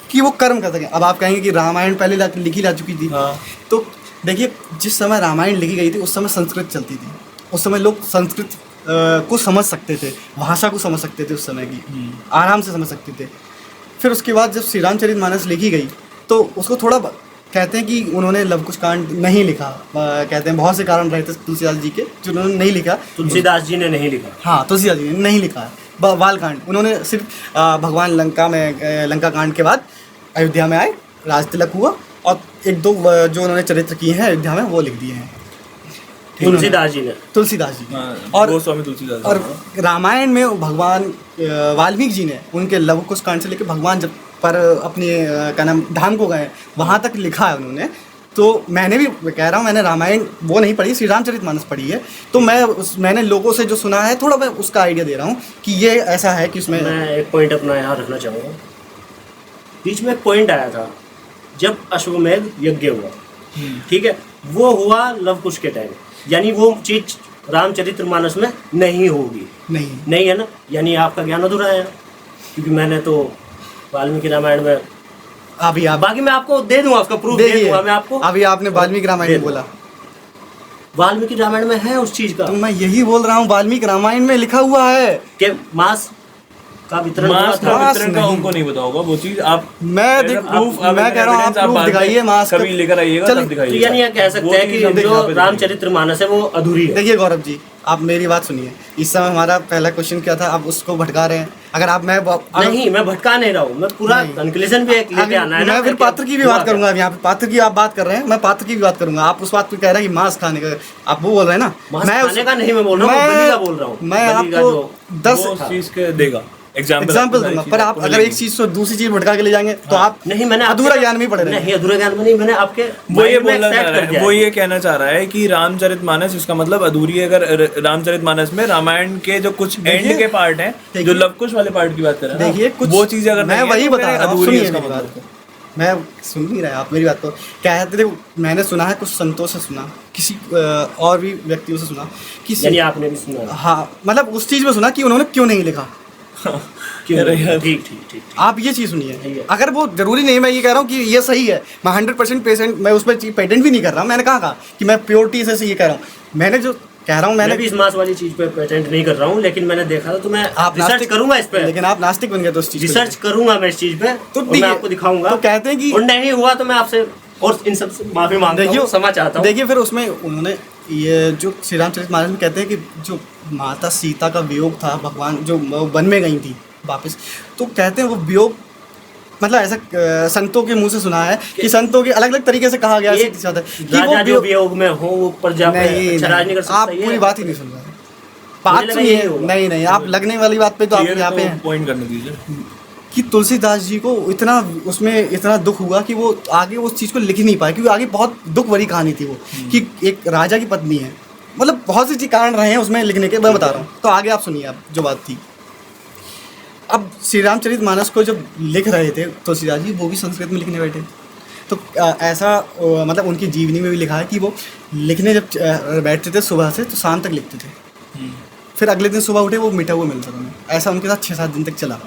कि वो कर्म कर सकें। अब आप कहेंगे कि रामायण पहले लिखी जा चुकी थी। हाँ। तो देखिए जिस समय रामायण लिखी गई थी उस समय संस्कृत चलती थी, उस समय लोग संस्कृत को समझ सकते थे, भाषा को समझ सकते थे, उस समय की आराम से समझ सकते थे। फिर उसके बाद जब श्री रामचरितमानस लिखी गई तो उसको थोड़ा कहते हैं कि उन्होंने लव कुश कांड नहीं लिखा। कहते हैं बहुत से कारण रहे थे तुलसीदास जी के जो उन्होंने नहीं लिखा। तुलसीदास जी ने नहीं लिखा। हाँ, तुलसीदास जी ने नहीं लिखा बाल कांड। उन्होंने सिर्फ भगवान लंका कांड के बाद अयोध्या में आए, राज तिलक हुआ और एक दो जो उन्होंने चरित्र किए हैं अयोध्या में वो लिख दिए हैं तुलसीदास जी ने। तुलसीदास जी। और गोस्वामी तुलसीदास। और रामायण में भगवान वाल्मीकि जी ने उनके लव कुश कांड से लेकर भगवान जब पर अपने क्या नाम धाम को गए वहाँ तक लिखा है उन्होंने। तो मैंने भी कह रहा हूँ, मैंने रामायण वो नहीं पढ़ी, श्री रामचरितमानस पढ़ी है। तो मैंने लोगों से जो सुना है थोड़ा मैं उसका आइडिया दे रहा हूँ कि ये ऐसा है कि उसमें। मैं एक पॉइंट अपना यहाँ रखना चाहूँगा। बीच में एक पॉइंट आया था जब अश्वमेध यज्ञ हुआ, ठीक है, वो हुआ लव कुश के टाइम, यानी वो चीज रामचरितमानस में नहीं होगी। नहीं है ना, यानी आपका ज्ञान अधूरा है, क्योंकि मैंने तो वाल्मीकि रामायण में अभी आप बाकी मैं आपको दे दूंगा, उसका प्रूफ दे दूंगा मैं आपको। अभी आपने वाल्मीकि रामायण बोला, वाल्मीकि रामायण में है उस चीज का। तो मैं यही बोल रहा हूँ, वाल्मीकि रामायण में लिखा हुआ है कि मांस का वितरण का उनको नहीं पता होगा वो चीज। आप मैं कह रहा हूँ आप प्रूफ दिखाइए, मांस कभी लेकर आइएगा तब दिखाइए। तो यानी ये कह सकते हैं कि जो रामचरितमानस है वो अधूरी है। देखिए गौरव जी, आप मेरी बात सुनिए। इस समय हमारा पहला क्वेश्चन क्या था, आप उसको भटका रहे हैं। अगर आप नहीं, मैं भटका नहीं रहा हूँ, मैं पूरा कंक्लूजन भी लेके आना है ना। मैं फिर पात्र की भी बात करूंगा। यहाँ पे पात्र की आप बात कर रहे हैं, मैं पात्र की भी बात करूंगा। आप उस बात पे कह रहे हैं कि मांस खाने का, आप वो बोल रहे हैं ना। मैं खाने का नहीं, मैं बोल रहा हूँ, बलि का बोल रहा हूँ। मैं आपको 10 चीज के देगा एग्जाम्पल दूंगा, पर आप अगर एक चीज से दूसरी चीज भटका के ले जाएंगे तो आप नहीं, मैंने अधूरा ज्ञान में पड़े रहेंगे। नहीं, अधूरा ज्ञान में नहीं, मैंने आपके वो ये mind में बोलना accept चाह कर रहा दिया है, वो ये कहना चाह रहा है कि रामचरितमानस, इसका मतलब अधूरी है। अगर रामचरितमानस में रामायण के जो कुछ एंड के पार्ट हैं, जो लव कुश वाले पार्ट की बात कर रहे हैं, देखिए कुछ वो चीजें अगर मैं नहीं है, वही तो बता फिर रहा हूँ, अधूरी है सुनिए इसका मेरी मतलब। बात को। मैं सुन नहीं रहा है आप मेरी बात को। कहते थे, मैंने सुना है कुछ संतों से सुना, किसी और भी व्यक्तियों से सुना कि यानी आपने भी सुना। हाँ, मतलब उस चीज में सुना कि उन्होंने क्यों नहीं लिखा। क्यों? अरे यार। ठीक ठीक ठीक। आप ये चीज़ सुनिए, है। अगर वो जरूरी नहीं, मैं ये कह रहा हूँ कि ये सही है, मैं 100% पेशेंट, मैं उसमें पेटेंट भी नहीं कर रहा। मैंने कहा कि मैं प्योरिटी से ये कह रहा हूँ। मैंने जो कह रहा हूँ, मैं भी इस मास वाली चीज पे पेटेंट नहीं कर रहा हूँ, लेकिन मैंने देखा था, तो मैं आप रिसर्च नास्तिक करूंगा इस पे। लेकिन आप नास्तिक बन गए तो उस चीज रिसर्च करूंगा मैं इस चीज पे, तो और ठीक मैं है। आपको दिखाऊंगा। तो कहते हैं कि और नहीं हुआ तो मैं आपसे और इन सब से माफी मांगता हूँ, क्षमा चाहता हूँ। देखिए फिर उसमें उन्होंने ये जो श्री रामचरितमानस में कहते हैं कि जो माता सीता का वियोग था, भगवान जो वन में गई थी वापस, तो कहते हैं वो वियोग, मतलब ऐसा संतों के मुंह से सुना है कि संतों के अलग अलग तरीके से कहा गया है कि राजा जो वियोग में हो वो प्रजा पे अच्छा राज नहीं कर सकता। आप पूरी बात ही नहीं सुन रहे। बात सुनिए, नहीं आप लगने वाली बात पे तो आप यहाँ पे हैं पॉइंट करने दीजिए कि तुलसीदास जी को इतना उसमें इतना दुख हुआ कि वो आगे उस चीज़ को लिख नहीं पाए, क्योंकि आगे बहुत दुख भरी कहानी थी वो, कि एक राजा की पत्नी है, मतलब बहुत सी कारण रहे हैं उसमें लिखने के, मैं बता रहा हूँ। तो आगे आप सुनिए, आप जो बात थी। अब श्री रामचरितमानस को जब लिख रहे थे तुलसीदास जी, वो भी संस्कृत में लिखने बैठे। तो ऐसा मतलब उनकी जीवनी में भी लिखा है कि वो लिखने जब बैठते थे सुबह से तो शाम तक लिखते थे, फिर अगले दिन सुबह उठे वो मिटा हुआ मिलता था उन्हें। ऐसा उनके साथ 6-7 दिन तक चला।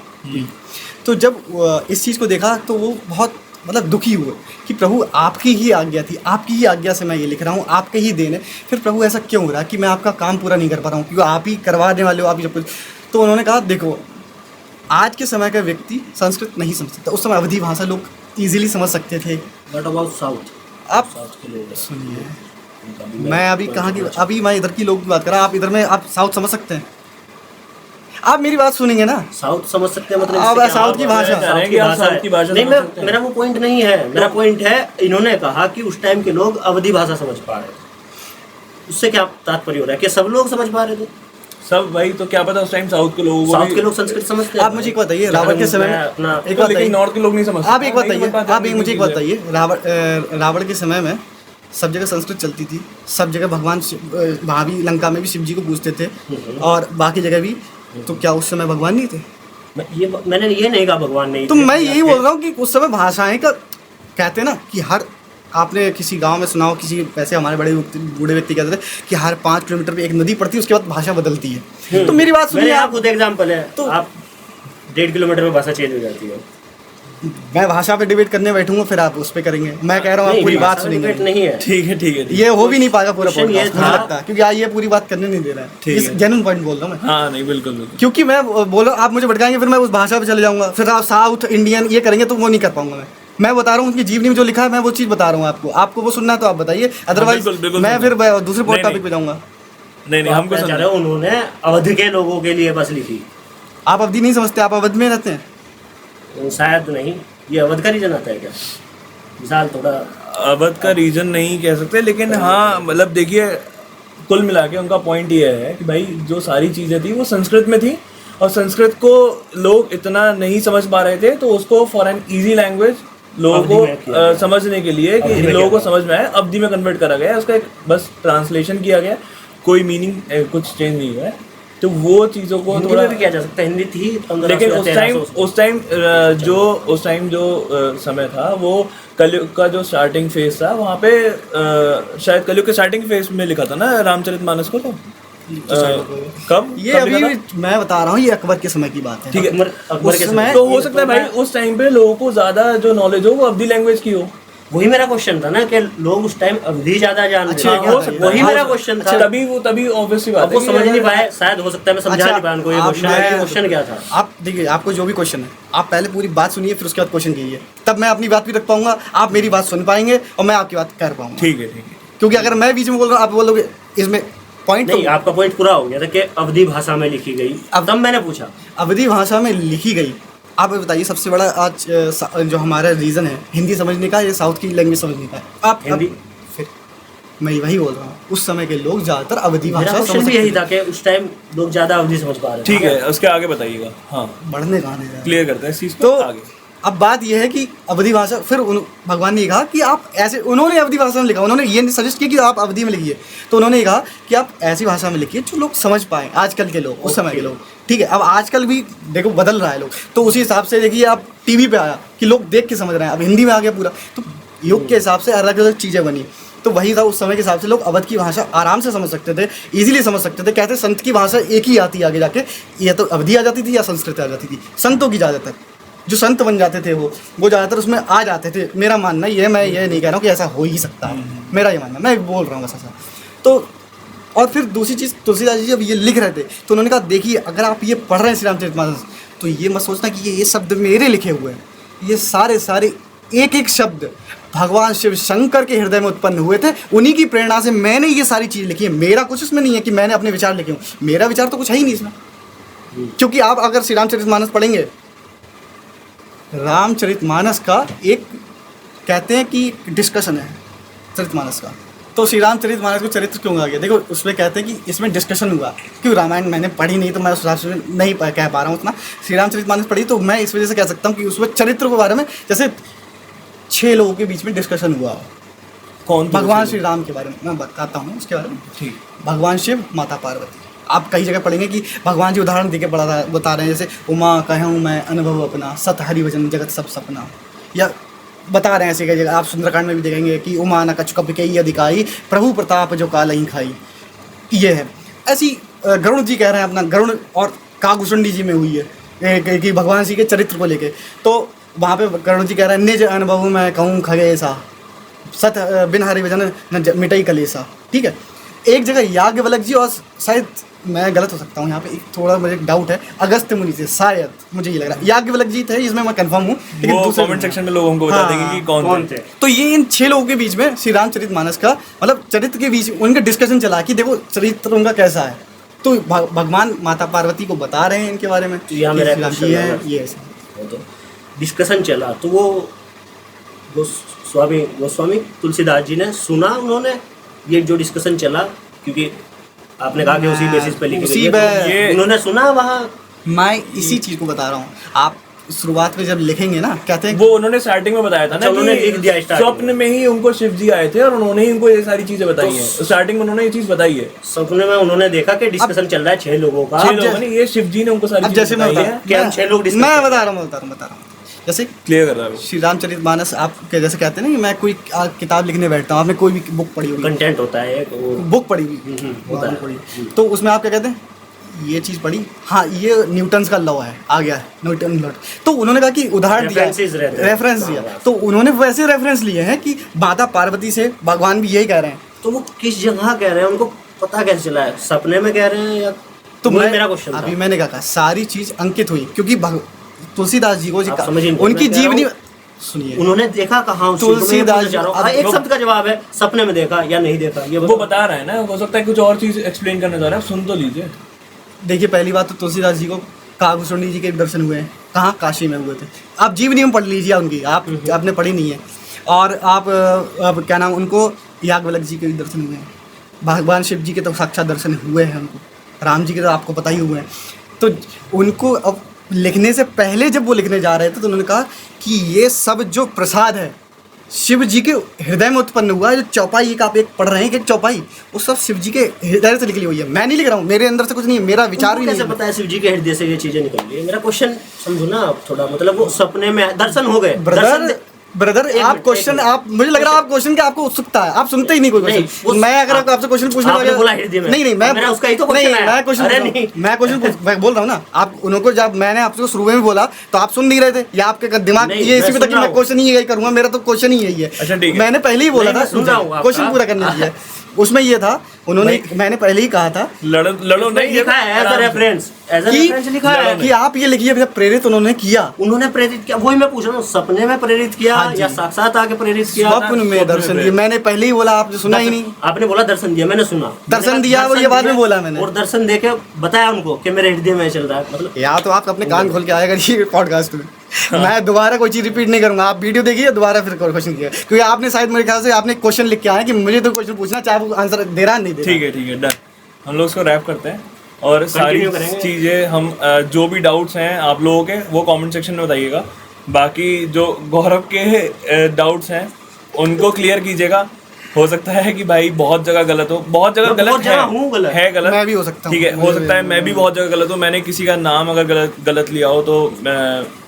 तो जब इस चीज़ को देखा तो वो बहुत मतलब दुखी हुए कि प्रभु आपकी ही आज्ञा थी, आपकी ही आज्ञा से मैं ये लिख रहा हूँ, आपके ही देन है, फिर प्रभु ऐसा क्यों हो रहा है कि मैं आपका काम पूरा नहीं कर पा रहा हूँ, क्योंकि आप ही करवाने वाले हो, आप ही सब कुछ। तो उन्होंने कहा देखो, आज के समय का व्यक्ति संस्कृत नहीं समझ सकता, उस समय अवधी भाषा लोग ईजिली समझ सकते थे। What about south? आप साउथ के लोग सुनिए, मैं अभी कहाँ की, अभी मैं इधर की लोग की बात कर रहा हूँ, आप इधर में आप साउथ समझ सकते हैं? आप मेरी बात सुनेंगे ना? साउथ समझ सकते हैं, मतलब आप इससे क्या साउथ की मतलब भाषा, है? साउथ की भाषा नहीं, समझ सकते हैं। मेरा वो पॉइंट नहीं है। मेरा पॉइंट है, इन्होंने कहा कि उस टाइम के लोग अवधी भाषा समझ पा रहे थे। उससे क्या तात्पर्य हो रहा है कि सब लोग समझ पा रहे थे? सब भाई, तो क्या पता उस टाइम साउथ के लोगों को साउथ भी- के लोग संस्कृत समझते हैं। आप मुझे एक बताइए, रावण के समय में अपना एक तो बात लेकिन नॉर्थ के लोग नहीं समझते। आप एक नहीं समझ बताइए, पाते आप हैं मुझे एक चीजें। बताइए, रावण के समय में सब जगह संस्कृत चलती थी, सब जगह भगवान वहाँ भी लंका में भी शिव जी को पूजते थे और बाकी जगह भी, तो क्या उस समय भगवान नहीं थे? मैंने ये नहीं कहा भगवान नहीं तो थे। मैं यही बोल रहा हूँ कि उस समय भाषाएं का कहते हैं ना कि हर, आपने किसी गांव में सुना हो, किसी वैसे हमारे बूढ़े व्यक्ति कहते थे कि हर 5 किलोमीटर पे एक नदी पड़ती है, उसके बाद भाषा बदलती है। तो मेरी बात सुनिए, मेरे यहाँ आप खुद एग्जाम्पल है, तो- आप 1.5 किलोमीटर में भाषा चेंज हो जाती है। मैं भाषा पे डिबेट करने बैठूंगा, फिर आप उस पे करेंगे। मैं कह रहा हूँ आप नहीं, पूरी बात भाषा में सुनेंगे। debate नहीं है। ठीक है ठीक है ये हो भी नहीं पाएगा पूरा Question ये पॉडकास्ट, मुझे था- लगता है, क्योंकि ये पूरी बात करने नहीं दे रहा है। ठीक इस है। जेन्युइन पॉइंट बोल रहा हूँ मैं, हाँ नहीं बिल्कुल बिल्कुल। क्योंकि मैं बोलो आप मुझे भटकाएंगे, फिर मैं उस भाषा पे चले जाऊंगा, फिर आप साउथ इंडियन ये करेंगे तो वो नहीं कर पाऊंगा। मैं बता रहा हूँ उनकी जीवनी में जो लिखा है, मैं वो चीज़ बता रहा हूँ आपको। आपको वो सुनना है तो आप बताइए, अदरवाइज बिल्कुल, बिल्कुल मैं सुनना फिर दूसरे नहीं, टॉपिक पे जाऊंगा। नहीं नहीं, हमको आप क्या चाह समझ रहे हो, उन्होंने अवध के लोगों के लिए बस लिखी। आप अवधि नहीं समझते, आप अवध में रहते हैं। शायद नहीं, ये अवध का रीजन आता है क्या? विशाल थोड़ा अवध का रीजन नहीं कह सकते, लेकिन हाँ मतलब देखिए, कुल मिला के उनका पॉइंट ये है कि भाई जो सारी चीज़ें थी वो संस्कृत में थी, और संस्कृत को लोग इतना नहीं समझ पा रहे थे, तो उसको फॉर एन ईजी लैंग्वेज लोगों अवधि में किया को गया। समझने के लिए, कि अवधि में लोगों को किया समझ में आए, अवधि में कन्वर्ट करा गया। उसका एक बस ट्रांसलेशन किया गया, कोई मीनिंग कुछ चेंज नहीं हुआ है। तो वो चीज़ों को हिंदी थोड़ा, में भी किया जा सकता है। हिंदी थी 1500 लेकिन या उस 1300 टाइम जो समय था, वो कलयुग का जो स्टार्टिंग फेज था, वहाँ पे शायद कलयुग के स्टार्टिंग फेज में लिखा था ना रामचरितमानस को। तो कब ये कब अभी लिखा था? मैं बता रहा हूँ, ये अकबर के समय की बात है। ठीक है। अकबर के उस समय समय- तो हो सकता है भाई उस टाइम पे लोगों को ज्यादा जो नॉलेज हो वो अवधी लैंग्वेज की हो। वही मेरा क्वेश्चन था ना कि लोग उस टाइम अवधि ज्यादा जानते अच्छा, थे। क्या हो था सकता ये? वही हाँ, मेरा हो क्वेश्चन अच्छा, था। तभी ऑब्वियस सी बात अब वो है समझ कि नहीं पाए, शायद हो सकता है मैं समझा अच्छा, नहीं पाया उनको ये आप- क्वेश्चन। मैं- क्वेश्चन क्या था? आप देखिए, आपको जो भी क्वेश्चन है, आप पहले पूरी बात सुनिए, फिर उसके बाद क्वेश्चन कीजिए, तब मैं अपनी बात भी रख पाऊंगा, आप मेरी बात सुन पाएंगे और मैं आपकी बात कर पाऊंगा। ठीक है। क्योंकि अगर मैं बीच में बोल रहा हूँ, आप बोलोगे इसमें पॉइंट नहीं, आपका पॉइंट पूरा हो गया था कि अवधि भाषा में लिखी गई। अब तब मैंने पूछा अवधी भाषा में लिखी गई। आप बताइए, सबसे बड़ा आज जो हमारा रीज़न है हिंदी समझने का, ये साउथ की लैंग्वेज समझने का है। आप हिंदी? फिर मैं वही बोल रहा हूँ, उस समय के लोग ज़्यादातर अवधि मेरा भाषा क्वेश्चन समझ भी सकते यही थे। था कि उस टाइम लोग ज्यादा अवधि समझ पा रहे थे। ठीक है, उसके आगे बताइएगा। हाँ, बढ़ने कहाँ नहीं रहा। क्लियर करते हैं इस चीज़ को तो आगे। अब बात यह है कि अवधि भाषा, फिर भगवान ने कहा कि आप ऐसे, उन्होंने अवधि भाषा में लिखा, उन्होंने ये नहीं सजेस्ट किया कि आप अवधि में लिखिए, तो उन्होंने कहा कि आप ऐसी भाषा में लिखिए जो लोग समझ पाएँ, आजकल के लोग, उस समय के लोग। ठीक है, अब आजकल भी देखो बदल रहा है लोग, तो उसी हिसाब से देखिए आप टीवी पे आया कि लोग देख के समझ रहे हैं, अब हिंदी में आ गया पूरा, तो युग के हिसाब से अलग अलग चीज़ें बनी। तो वही था, उस समय के हिसाब से लोग अवध की भाषा आराम से समझ सकते थे, इजीली समझ सकते थे। कहते संत की भाषा एक ही आती आगे जाके, या तो अवधि आ जाती थी या संस्कृत आ जाती थी, संतों की ज़्यादातर जो संत बन जाते थे वो ज़्यादातर उसमें आ जाते थे। मेरा मानना ये, मैं ये नहीं कह रहा हूँ कि ऐसा हो ही सकता है, मेरा ये मानना, मैं बोल रहा हूँ बस ऐसा। तो और फिर दूसरी चीज़, तुलसीदास जी जब ये लिख रहे थे तो उन्होंने कहा देखिए, अगर आप ये पढ़ रहे हैं श्री रामचरितमानस, तो ये मत सोचना कि ये शब्द मेरे लिखे हुए हैं, ये सारे एक एक शब्द भगवान शिव शंकर के हृदय में उत्पन्न हुए थे, उन्हीं की प्रेरणा से मैंने ये सारी चीज़ लिखी है। मेरा कुछ इसमें नहीं है कि मैंने अपने विचार लिखे हूँ, मेरा विचार तो कुछ है ही नहीं इसमें। क्योंकि आप अगर श्री रामचरितमानस पढ़ेंगे, रामचरितमानस का एक कहते हैं कि डिस्कशन है चरितमानस का, तो श्री रामचरितमानस को चरित्र क्यों आ गया? देखो उसमें कहते हैं कि इसमें डिस्कशन हुआ, क्यों रामायण मैंने पढ़ी नहीं तो मैं उस हिसाब से नहीं कह पा रहा हूँ उतना। श्री रामचरितमानस पढ़ी तो मैं इस वजह से कह सकता हूँ कि उसमें चरित्र के बारे में जैसे 6 लोगों के बीच में डिस्कशन हुआ। कौन? भगवान श्री राम के बारे में मैं बताता हूँ उसके बारे में। ठीक। भगवान शिव, माता पार्वती, आप कई जगह पढ़ेंगे कि भगवान जी उदाहरण देके बता रहे हैं, जैसे उमा कहूँ मैं अनुभव अपना, सत हरि भजन जगत सब सपना, या बता रहे हैं ऐसी कई जगह। आप सुंदरकांड में भी देखेंगे कि उमा न कछु कपि कई अधिकाई, प्रभु प्रताप जो काल ही खाई, ये है। ऐसी गरुड़ जी कह रहे हैं अपना, गरुड़ और कागभूषणी जी में हुई है कि भगवान जी के चरित्र को लेके, तो वहाँ पे गरुड़ जी कह रहे हैं निज अनुभव मैं कहूँ खगेसा, सत बिन हरि भजन न मिटई कलेसा। ठीक है, एक जगह याज्ञवल्क्य जी, और शायद मैं गलत हो सकता हूँ यहाँ पे, एक थोड़ा मुझे डाउट है, अगस्त्य मुनि से शायद, मुझे ये लग रहा है याज्ञवल्क्य जी थे, इसमें मैं कंफर्म हूँ, लेकिन वो दूसरे कमेंट सेक्शन में लोग हमको बता देंगे कि कौन थे। तो ये इन 6 लोगों के बीच में श्री रामचरितमानस का मतलब चरित्र के बीच उनका डिस्कशन चला कि देखो चरित्र उनका कैसा है, तो भगवान माता पार्वती को बता रहे हैं इनके बारे में, तो यहाँ मेरा क्वेश्चन है, ये ऐसा तो डिस्कशन चला, तो वो गोस्वामी तुलसीदास जी ने सुना, उन्होंने ये जो डिस्कशन चला, क्योंकि आपने कहा कि उसी बेसिस पे लिखी गई है, तो ये उन्होंने सुना वहाँ। मैं इसी चीज़ को बता रहा हूँ, आप शुरुआत में जब लिखेंगे ना, कहते हैं वो उन्होंने स्टार्टिंग में बताया था ना, उन्होंने लिख दिया कि स्टार्टिंग स्वप्न में ही उनको शिव जी आए थे और उन्होंने ही उनको ये सारी चीजें बताई हैं। स्टार्टिंग में उन्होंने ये चीज बताई है, सपने में उन्होंने देखा कि डिस्कशन चल रहा है 6 लोगों का। 6 लोगों ने, ये शिव जी ने उनको सारी अब जैसे चीजें मैं बताई बता है। क्या हम 6 लोग डिस्कस मैं बता रहा हूँ जैसे क्लियर कर रहा है वो। श्री रामचरितमानस आप जैसे कहते हैं ना कि मैं कोई किताब लिखने बैठता हूँ, आपने कोई भी बुक पढ़ी होगी, कंटेंट होता है बुक पढ़ी हुई होता है। पढ़ी, तो उसमें आप क्या कहते हैं, ये चीज़ पढ़ी, हाँ ये न्यूटन्स का लॉ है, आ गया है न्यूटन लॉ, तो उन्होंने कहा कि उदाहरण दिया, रेफरेंस दिया, तो उन्होंने वैसे रेफरेंस लिए हैं कि माता पार्वती से भगवान भी यही कह रहे हैं। तो वो किस जगह कह रहे हैं, उनको पता कैसे चला है, सपने में कह रहे हैं या? तो मेरा क्वेश्चन अभी मैंने कहा सारी चीज़ अंकित हुई, क्योंकि तुलसीदास जी को आप समझिए, उनकी मैं कह रहा जीवनी, हूँ, सुनिए, उन्होंने देखा कहाँ? तुलसीदास जी, एक शब्द का जवाब है, सपने में देखा या नहीं देखा, ये वो बता रहा है ना, हो सकता है कुछ और चीज एक्सप्लेन करना चाह रहा है, सुन तो लीजिए। देखिए पहली बात तो तुलसीदास जी को कागभूषणी जी के दर्शन हुए हैं, कहाँ? काशी में हुए थे। आप जीवनी में पढ़ लीजिए उनकी, आपने पढ़ी नहीं है। और आप अब क्या नाम, उनको याज्ञवल्क्य जी के भी दर्शन हुए हैं, भगवान शिव जी के तो साक्षात दर्शन हुए हैं उनको, राम जी के तो आपको पता ही हुए हैं। तो उनको अब लिखने से पहले जब वो लिखने जा रहे थे तो उन्होंने कहा कि ये सब जो प्रसाद है शिव जी के हृदय में उत्पन्न हुआ है, जो चौपाई एक आप एक पढ़ रहे हैं कि एक चौपाई, वो सब शिव जी के हृदय से निकली हुई है। मैं नहीं लिख रहा हूँ, मेरे अंदर से कुछ नहीं है, मेरा विचार भी नहीं कैसे है। पता है शिव जी के हृदय से ये चीजें निकल रही है? मेरा क्वेश्चन समझो ना आप थोड़ा, मतलब वो सपने में दर्शन हो गए, ब्रदर आप क्वेश्चन, आप मुझे लग रहा है आप क्वेश्चन के आपको उत्सुकता है, आप सुनते ही नहीं कोई क्वेश्चन। मैं अगर आपसे क्वेश्चन पूछने लगा, बोला हृदय में, नहीं मैं उसका ही तो क्वेश्चन है। मैं क्वेश्चन मैं बोल रहा हूँ ना, आप उनको जब मैंने आपसे शुरू में बोला तो आप सुन नहीं रहे थे, या आपके दिमाग ये इसी में था कि मैं क्वेश्चन ही यही करूंगा, मेरा तो क्वेश्चन ही यही है। मैंने पहले ही बोला था, क्वेश्चन पूरा करने दीजिए। उसमें ये था, उन्होंने, मैंने पहले ही कहा था, लड़ो नहीं, लिखा है एज अ रेफरेंस, लिखा है कि आप ये लिखिए, प्रेरित उन्होंने किया, उन्होंने प्रेरित किया। वही मैं पूछ रहा हूँ, सपने में प्रेरित किया या साक्षात आके प्रेरित किया? स्वप्न में दर्शन दिया। मैंने पहले ही बोला, आपने सुना ही नहीं। आपने बोला दर्शन दिया, मैंने सुना दर्शन दिया, वो ये बाद में बोला मैंने, और दर्शन देके बताया उनको कि मेरे हृदय में चल रहा है, मतलब या तो आप अपने कान खोल के आया करिए पॉडकास्ट में। मैं दोबारा कोई चीज़ रिपीट नहीं करूंगा, आप वीडियो देखिए दोबारा फिर क्वेश्चन किया, क्योंकि आपने शायद मेरे ख्याल से आपने क्वेश्चन लिख के आया कि मुझे तो क्वेश्चन पूछना, चाहे वो आंसर दे रहा है नहीं दे रहा। ठीक है डन, हम लोग इसको रैप करते हैं और सारी Continue करेंगे। चीज़ें हम जो भी डाउट्स हैं आप लोगों के वो कमेंट सेक्शन में बताइएगा। बाकी जो गौरव के डाउट्स हैं उनको क्लियर कीजिएगा। हो सकता है कि भाई बहुत जगह गलत हो, बहुत जगह मैं गलत बहुत जगह हूँ गलत। है गलत, मैं भी हो सकता हूँ। ठीक है, हो सकता है मैं भी बहुत जगह गलत हूँ, मैंने किसी का नाम अगर गलत लिया हो तो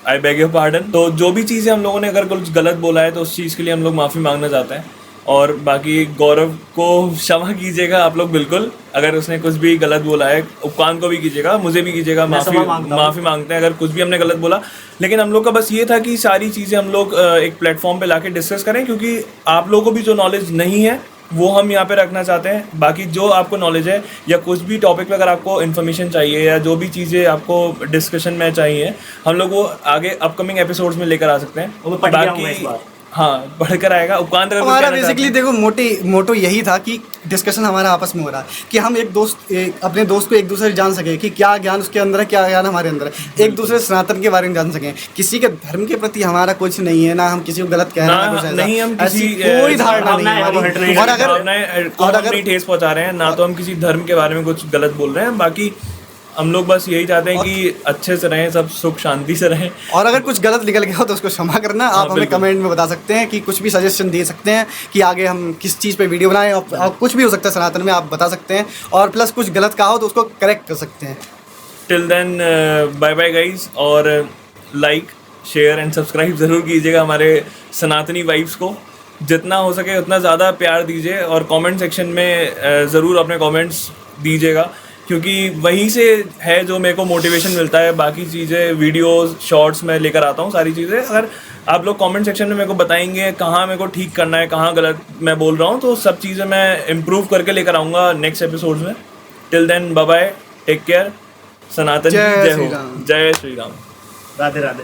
आई बेग योर पार्डन। तो जो भी चीज़ें हम लोगों ने अगर कुछ गलत बोला है तो उस चीज़ के लिए हम लोग माफ़ी मांगना चाहते हैं। और बाकी गौरव को क्षमा कीजिएगा आप लोग बिल्कुल, अगर उसने कुछ भी गलत बोला है। उपकान को भी कीजिएगा, मुझे भी कीजिएगा, माफ़ी मांगते हैं अगर कुछ भी हमने गलत बोला। लेकिन हम लोग का बस ये था कि सारी चीज़ें हम लोग एक प्लेटफॉर्म पे लाके डिस्कस करें, क्योंकि आप लोगों को भी जो नॉलेज नहीं है वो हम यहाँ पे रखना चाहते हैं। बाकी जो आपको नॉलेज है या कुछ भी टॉपिक पे अगर आपको इन्फॉर्मेशन चाहिए या जो भी चीज़ें आपको डिस्कशन में चाहिए, हम लोग वो आगे अपकमिंग एपिसोड्स में लेकर आ सकते हैं। वो मैं पढ़ के आऊंगा इस बार। हाँ, बढ़कर आएगा। उपकांत अगर कुछ हमारा कहना चाहते बेसिकली देखो मोटो यही था कि डिस्कशन हमारा आपस में हो रहा है कि हम अपने दोस्त को एक दूसरे से जान सकें कि क्या ज्ञान उसके अंदर है, क्या ज्ञान हमारे अंदर है, एक दूसरे सनातन के बारे में जान सकें। किसी के धर्म के प्रति हमारा कुछ नहीं है, ना हम किसी को गलत कह रहे हैं, ना कुछ ऐसा। नहीं, हम ऐसी किसी कोई धारणा नहीं है भावनाएं हमारी। और अगर नहीं ठेस पहुंचा रहे हैं, ना तो हम किसी धर्म के बारे में कुछ गलत बोल रहे हैं। बाकी हम लोग बस यही चाहते हैं कि अच्छे से रहें, सब सुख शांति से रहें। और अगर कुछ गलत निकल गया हो तो उसको क्षमा करना। आप हमें कमेंट में बता सकते हैं कि कुछ भी सजेशन दे सकते हैं कि आगे हम किस चीज़ पे वीडियो बनाएं, और कुछ भी हो सकता है सनातन में, आप बता सकते हैं। और प्लस कुछ गलत कहा हो तो उसको करेक्ट कर सकते हैं। Till then bye bye guys, और लाइक शेयर एंड सब्सक्राइब ज़रूर कीजिएगा हमारे सनातनी वाइब्स को। जितना हो सके उतना ज़्यादा प्यार दीजिए और कमेंट सेक्शन में ज़रूर अपने कमेंट्स दीजिएगा, क्योंकि वहीं से है जो मेरे को मोटिवेशन मिलता है। बाकी चीज़ें वीडियोस शॉर्ट्स में लेकर आता हूँ सारी चीज़ें। अगर आप लोग कमेंट सेक्शन में मेरे को बताएंगे कहाँ मेरे को ठीक करना है, कहाँ गलत मैं बोल रहा हूँ, तो सब चीज़ें मैं इम्प्रूव करके लेकर आऊँगा नेक्स्ट एपिसोड्स में। Till then bye bye, take care, Sanatan जय हो, जय श्री राम, राधे राधे।